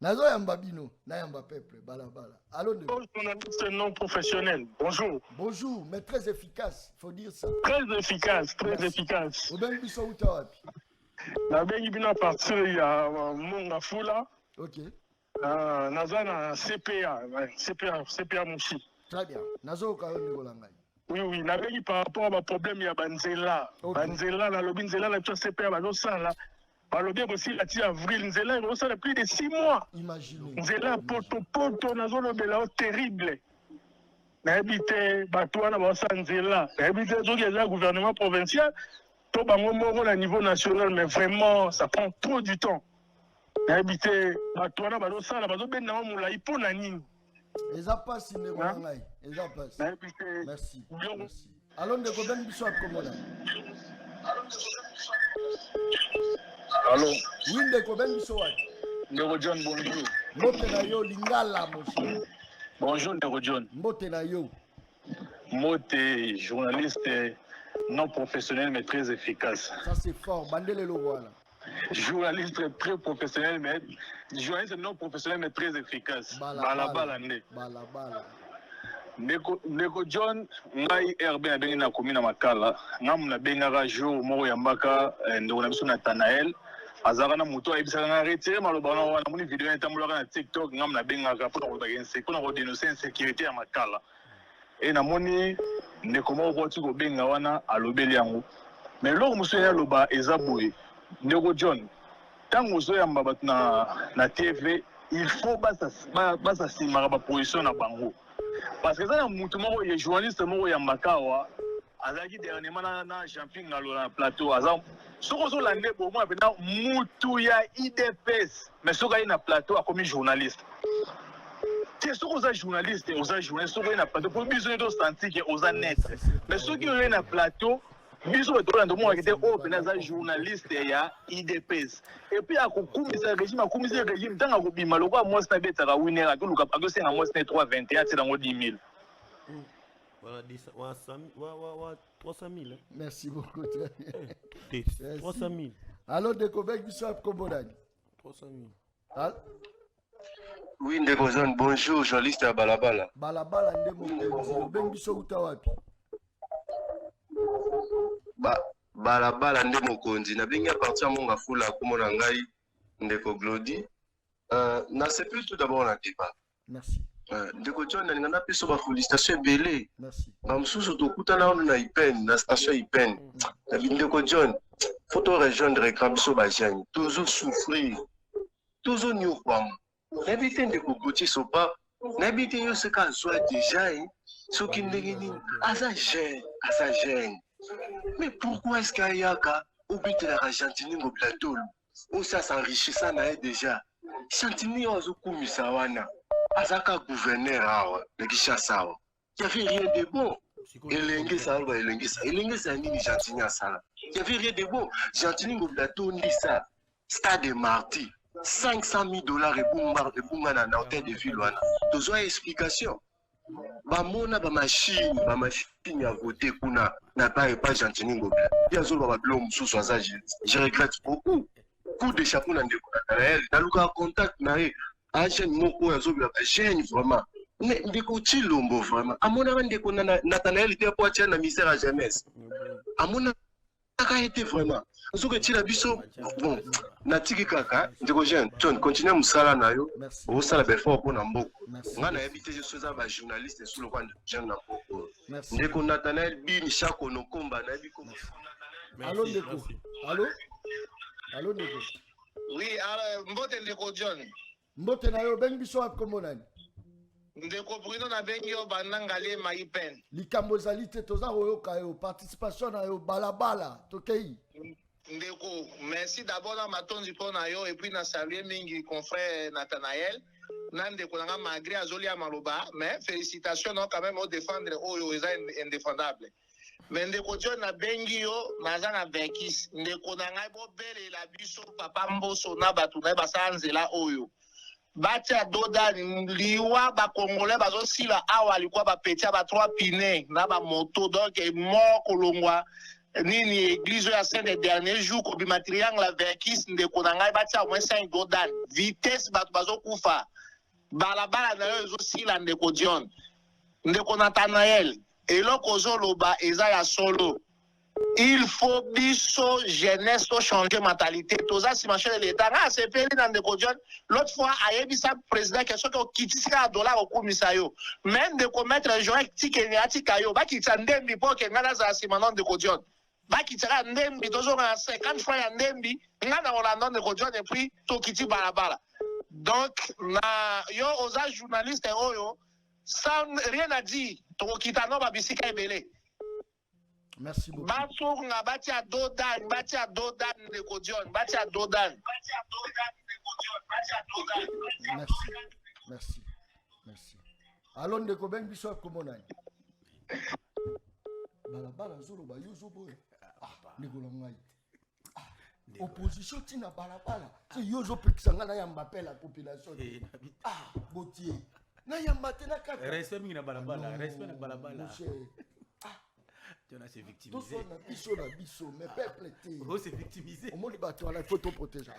Nazo Yambabino, Nayamba peuple, balabala. Allô, c'est non professionnel. Bonjour. Bonjour, mais très efficace, faut dire ça. Très efficace, très efficace. Au ben biso utawapi. Na bengi bina partir ya Monga Fula. OK. Naza na CPA Mushi. Très bien. Nazo ka yo ngai. Oui, na bengi par rapport à problème ya banzela. Banzela na lobi nzela na CPA bazo sala. Balobi aussi la ti avril nzela il sala plus de 6 mois. Imaginez. Nzela poto nazo lobela terrible. Na habité bato wana ba sa nzela. Na habité zoki ya gouvernement provincial. Tout au niveau national, mais vraiment, ça prend trop du temps. Habiter, Batouana, Badosa, la Badobe, Namoula, Iponani. Et ça passe, il et ça passe. Merci. Merci. Allons de Goben Bissot, Comoda. Allô? Oui, de Goben Bissot. Ndeko John, bonjour. Motena yo, Lingala, monsieur. Bonjour, Ndeko John. Motena yo. Moté, journaliste. Non professionnel mais très efficace. Ça c'est fort, Bandele le voilà. Journaliste très professionnel mais journaliste non professionnel mais très efficace. Balabala. Ndeko John, ngai RB na bengi na commune Makala. Ngam na benga jour moko yambaka ndeko na biso Nathanaël. Azaka na moto ayebisaka na retiré maloba na wana moni vidéo etambolaka na TikTok ngam na benga pour ko dénoncer insécurité ya Makala. et namoni ndeko moko oti kobenga wana alobeli yango mais loko mosusu ya loba eza boye ndeko John tango ozoyamba bato na TV il faut basasimaka baposition na bango parce que eza na mutu moko ye journaliste moko ya makawa azalaki dernièrement na Jean-Pierre Ngalo na plateau aza soki ozolande bomoi mpena mutu ya IDPS mais soki ayi na plateau akomi journaliste te soki oza journaliste soki oyi na plateau po biso ye tosanti ke oza net mais soki oyi na plateau biso betolanda omonaki te oyo mpena aza journaliste ya IDPS et puis akokumisa régime ntango akobima lokola mwasi na betaka winner akosenga mwasi na 321 atie yango 10 000. Voilà, 300 000. Hein? Merci beaucoup. Très bien. 300 000. Allô, Dekobek, Bissop Kombodani. 300 000. Allô? Oui, Ndeko John, bonjour, journaliste à Balabala. Balabala, Ndemo, Ben Bissop Utawapi. Balabala, Ndemo Kondi. Na bien partir à mon gafoula, comme on a ngai, Ndeko Glody. Na c'est plus tout d'abord un débat. Merci. Ndeko John, na piso ba félicitation belé. Merci. Ba msusu to kutana na IPEN, na station IPEN. Na Ndeko John, faut rejoindre Kambiso ba jeune, toujours souffrir. Toujours nous quoi. N'habitez Ndeko Gauthier Sopa, n'habitez yo ce cas soit déjà ce qui ndengeni asa jeune. Mais pourquoi est-ce qu'Ayaka obite la Argentine au plateau? Où ça s'enrichit ça na déjà. Chantini ozokumisa wana. Azaka gouverneur de Kinshasa. Il n'y avait rien de bon. Elenge ça ni Gentini à ça. Il n'y avait rien de bon. Gentini au plateau ni ça. Stade Marty. $500 000 et bunga na hôtel de ville wana. Besoin explication. Ba mona ba machine à voter kuna na pas Gentini au plateau. Il y a zolo ba blom sous ça je regrette beaucoup. Coup de chapeau na ndeko Nathanaël. Na luka contact na jeune moko ya zobi la jeune vraiment mais ndeko Chilombo vraiment amona ndeko Nathanaël était pour attirer la misère à jeunesse amona a été vraiment nzoke tila biso bon natiki kaka ndeko jeune John continue musala na yo o sala befort pour na mboko ngana habiter je suis un journaliste sur le coin de jeune na mboko ndeko Nathanaël bini chako no komba na biko. Allô ndeko allô ndeko oui alors mbote ndeko John mbote na yo bengi biso akombo nani ndeko Bruno na bengi yo banangale maipen likambo ezali te toza koyoka yo participation na yo balabala tokei ndeko merci d'abord na matondi pona yo et puis na saluer mingi confrère Nathanaël na ndeko nanga malgré azoli maloba mais félicitations non quand même au défendre oyo eza indéfendable mais ndeko John na bengi yo naza na vekis ndeko nanga bo bele la biso papa mboso na batu na basanzela oyo batia doda liwa ba congolais bazo sila awa likwa ba petia ba 3 pine na ba moto donc mort kolongwa nini église ya saint des derniers jours ko bima triangle la vekis ndeko na ngai batia au moins 5 dodan vitesse bato bazo kufa balabala na yo zo sila ndeko John ndeko Nathanaël eloko zoloba eza ya solo. Il faut biso jeunesse to changer mentalité. Toza si marché de l'État. Ah, c'est payé dans des John. L'autre fois, ayebisa président question que kitisika dollar au komisa yo. Même de commettre un joint tikenati kayo. Ba kitsa ndembi po ke ngana za simanon de John. Ba kitsa ndembi tozo na 50 francs ya ndembi. Ngana Orlando de John et puis to kiti balabala. Donc na yo oza journaliste oyo sans rien à dire. To kitano ba bisika ebele. Merci beaucoup. Batia Dodan de Kodion, Batia Dodan. Merci. Allons de Koben Bissot Komonai. Balabala Zolo Bayozo Boy. Nicolongai. Opposition Tina Balabala. C'est Yozo Pixangana Yambappé la population. Gauthier. Nayambatena Kaka. Respect na Balabala. Respect na Balabala. On a s'est victimisé. Biso, mais peuple était. On s'est victimisé. Au monde du bateau, il faut te protéger.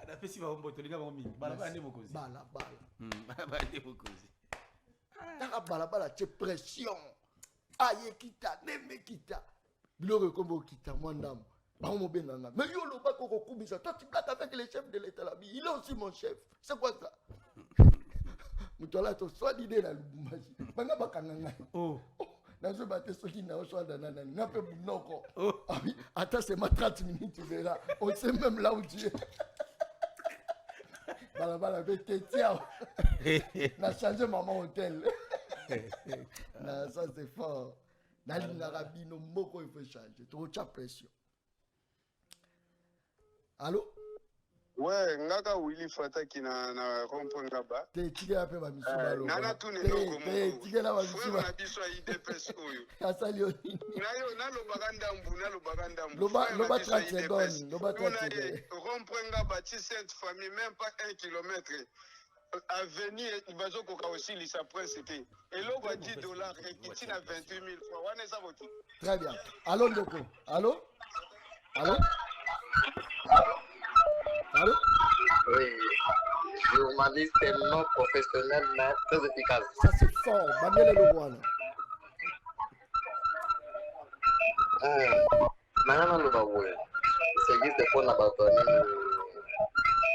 La fesse va bomber, tu vas bomber. Balabala n'est mokozi. Balabala n'est mokozi. Balabala, c'est pression. Aïe kita, neme kita. Blore comme kita, mon dame. Mais yo le bako kokubisa. Toi tu blagues avec les chefs de l'État là. Il est aussi mon chef. C'est quoi ça? Mutola to soit l'idée na Lubumbashi. Banga bakanga. Oh. Nazo batte soki na oswa danana. Ngape bunoko. Ah oui, attends c'est ma 30 minutes tu verras. On sait même là où tu es. Balabala avec tiens. Na changé maman hôtel. Na ça c'est fort. Na l'ingarabino moko il faut changer. Trop de pression. Allô? Ouais, ngaka Willy Fata qui na rond-point là-bas. Te tika pe ba misubalo. Nana tune loko mo. Te tika la ba misubalo. Na biso IDPS oyo. Asali oni. Na lo bagandambu, na lo bagandambu. Loba 30 secondes, loba 30 secondes. Rond-point là-bas, cette famille même pas 1 kilomètre. Avenir il va koka aussi lisa prince était. Et là va $10 et qui na 28 000 francs. Wana ça vote. Très bien. Allô Ndoko. Allô? Allô? Allô? Oui, journaliste non professionnel mais très efficace. Ça c'est fort, Daniel Leroy. Maintenant, nous allons voir. C'est juste pour la bataille.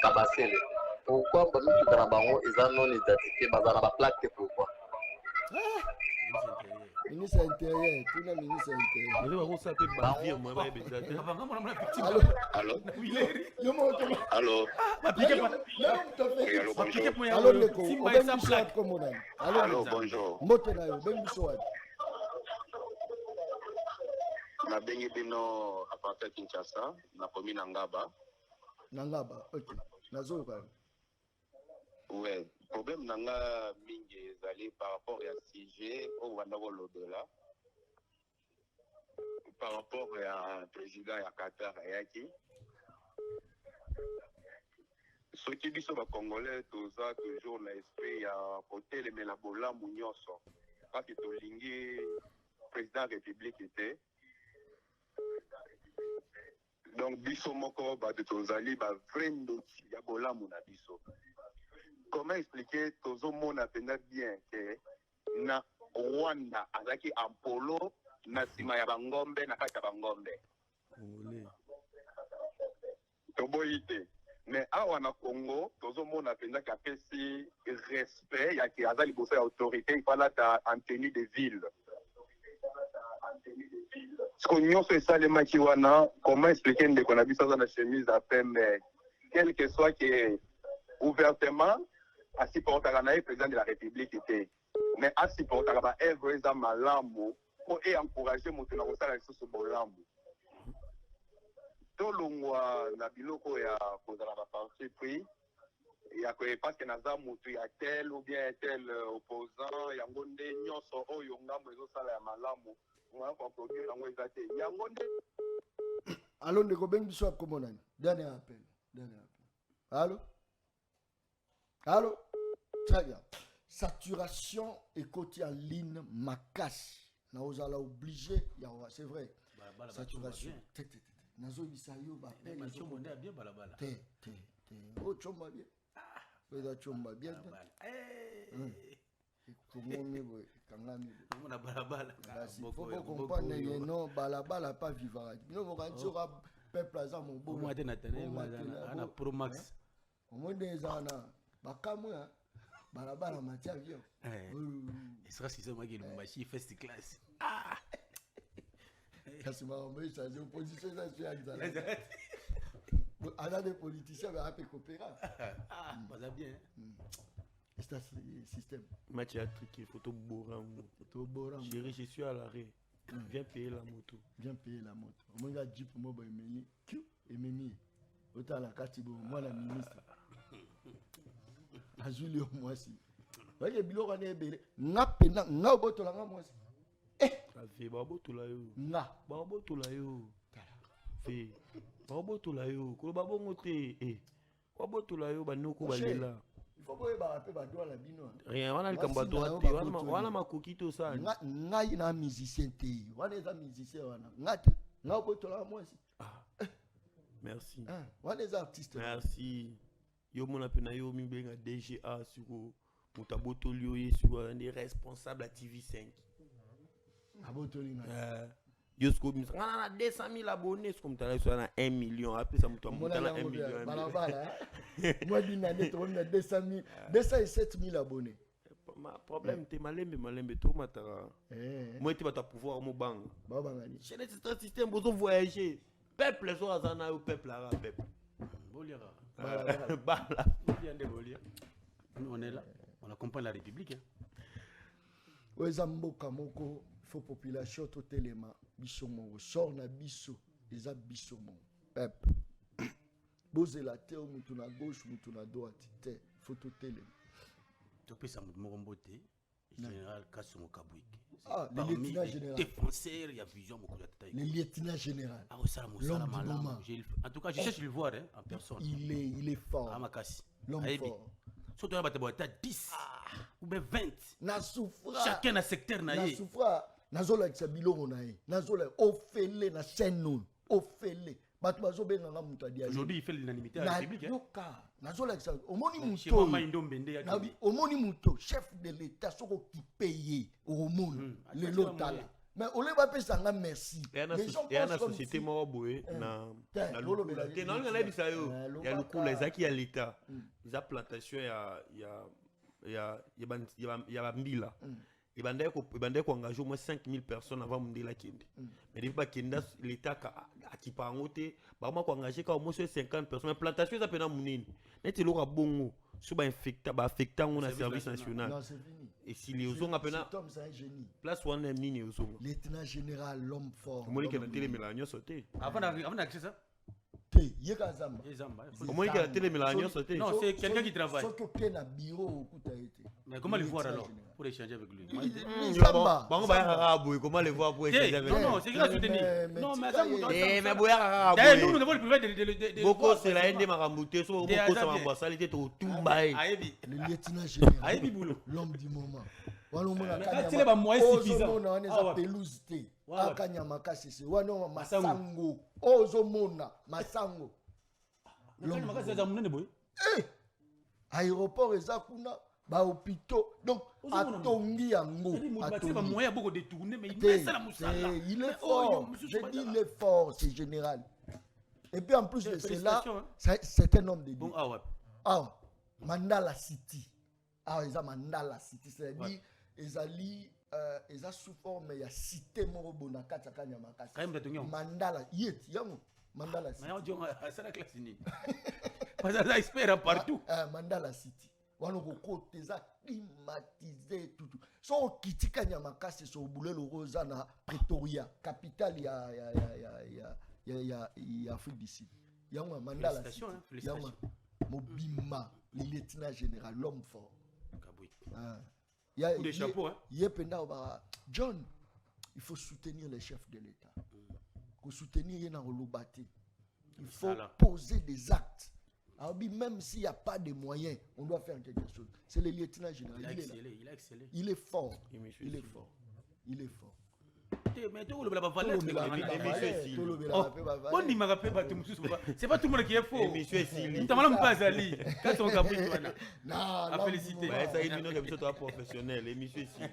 Kabasele. Pourquoi nous tout dans bango ils ont non identifié bazana ba plaque pourquoi? Ministre intérieur, tout le ministre intérieur. Mais on s'appelle Bavir moi ba bezate. Allô? Allô? Yo mo to. Allô? Allô Ndeko. Allô, bonjour. Moto na yo, bengiso wa. Na bengi bino à partir de Kinshasa, na commune Ngaba. Ngaba, OK. Nazo ka. Ouais, problème nanga mingi ezali par rapport à sujet au Wandako Lobela. Par rapport à président ya Qatar ayaki. Ce qui biso ba Congolais toza toujours na esprit ya hôtel mais la bola munyoso. Parce que tolingi président république était. Donc biso moko ba de tozali ba vrai ndoti ya bola muna biso. Comment expliquer tozo mona pena bien que na Rwanda azaki Apollo na sima ya bangombe na kati ya bangombe. Toboyite. Mais awa na Congo tozo mona pena ka pesi respect ya ki azali bosa ya autorité il fallait en tenue de ville. Ce qu'on fait ça les makiwana comment expliquer ndeko na biso na chemise à pembe quel que soit que ouvertement à supporter le président de la République était mais à supporter ba œuvre za malamu pour encourager mon na kosala sur ce bolambu to longwa na biloko ya kozala ba parti pris ya ko parce que naza mutu ya tel ou bien tel opposant ya ngonde nyonso oyo ngambo ezo sala ya malamu moi pour produire yango ezate ya ngonde. Allô Ndeko bengiso akomonani dernier appel. Allô? Allô? Très bien. Saturation et côté en ligne makasi. Na ozala obligé ya c'est vrai. Saturation. Nazo bisayo ba pele chomba bien balabala. Oh chomba bien. Oza chomba bien. Komoni boy kangami. Mona balabala. Faut comprendre que non balabala pas vivre. Non mo kan sera peuple za mon beau. Moi ana Pro Max. Au moins des ana bakamwa balabala matia avion. Il sera si seulement qu'il machine first class. Kasi mambo ça c'est opposition ça c'est exalté. Ana des politiciens va rappeler coopérer. Pas bien. C'est un système. Match à truc, il faut tout bourrer. Chérie, je suis à l'arrêt. Viens payer la moto. Viens payer la moto. Au moins, il y a Jeep, moi, Emeni. Autant la carte, moi, la ministre. La Julie, moi, si. Vous voyez, Bilo, on est belé. N'a pas, n'a pas, tu l'as, moi, si. Eh! Fais, babo, tu l'as eu. N'a. Babo, tu l'as eu. Fais. Babo, tu l'as eu. Kolo, babo, moté. Eh. Babo, tu l'as eu, banoko, balela. Il faut pas rappeler badoa la bino. Rien, on a le cambadoa, on a ma coquito ça. Ngai na musicien té. On est un musicien wana. Ngat. Nga botola moi aussi. Merci. On est artistes. Merci. Yo mona pena yo mi benga DGA sur mutabotolio ye sur des responsables à TV5. Abotolina. Yo sko mi ngana 200 000 abonnés comme tala so na 1 million après ça mutu mutala 1 million. Balabala. Moi d'une année on a 207 000 abonnés. problème te malembe to matara. Moi tu vas ta pouvoir mo bang. Chez les système bozo voyager. Peuple so azana au peuple arabe peuple. Boliara. Bala. On est là. On accompagne la République. Mboka moko faut population to telema biso mo sort na biso eza biso mo peuple. Bozela te mutu na gauche mutu na droite te faut to telema. Topesa mutu moko mbote général Kassomo Kabwik. Le lieutenant général. Défenseur, il y a vision beaucoup de taille. Le lieutenant général. L'homme du moment. En tout cas, je cherche le voir en personne. Il est fort. L'homme fort. Surtout là, tu as 10 ou bien 20. Na souffra. Chacun a secteur na ye. Na souffra. Nazola avec sa bilongo na ye. Nazola ofele na chaîne non. Ofele. Aujourd'hui, il fait l'unanimité à la République. Nazola avec ça. Omoni muto. Chef de l'État, soko qui paye au monde. Le lotala. Mais on ne va pas s'en merci. Il y a une société morboé na lukula. Il y a lukula, il y a l'État. Il y a plantation, il y a mbila. Il y a engagé au moins 5000 personnes avant de la Kende. Mais depuis que l'État a qui a engagé au moins 50 personnes. La plantation, ça peut être mounine. Mais tu l'auras bon. Si tu affecté un service national. Non, c'est fini. Et si les gens appellent c'est un génie. Place où on est mini aux hommes. Lieutenant général, l'homme fort. Comment est-ce que la télé Mélanio sauté? Avant d'accès ça? Comment est-ce que la télé Mélanio sauté? Non, c'est quelqu'un qui travaille. Mais comment le voir alors pour échanger avec lui? Comment le voir pour échanger avec lui? Non, c'est grâce à Denis. Non, mais ça nous devons le priver de. Beaucoup c'est la ND Marambouté, soit beaucoup ça m'embrasse, il était au Tumbaï. Le lieutenant général. L'homme du moment. Masango. Ozomona Masango. Aéroport ezakuna ba hôpitaux donc atongi yango il est fort, je dis il est fort, c'est général. Et puis en plus de cela c'est un homme de Dieu. Mandala City. Mandala City, c'est-à-dire ezali eza sous forme ya cité moko bona kata kanya makasi. Mandala yet yango Mandala City. C'est la classe ni. Parce que ça espère partout. Mandala City. Wano ko teza climatisé tout. So kitika nya makasi so bulelo roza na Pretoria, capitale ya Afrique du Sud. Yango Mandala City. Yango Mobimba, le lieutenant général, l'homme fort. Il y a des chapeaux, hein? John, il faut soutenir les chefs de l'État. Il faut soutenir dans le bâti. Il faut poser des actes. Alors, même s'il n'y a pas de moyens, on doit faire quelque chose. C'est le lieutenant général. Il a excellé. Il est fort. Il est fort. Il est fort. Mais tout le monde c'est pas tout le monde qui est faux. Monsieur Sili. T'as mal pas Zali. Quand on a pris à féliciter. Ça est une émission professionnelle. Monsieur Sili.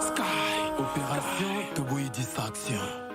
Sky, opération Toboy Distraction.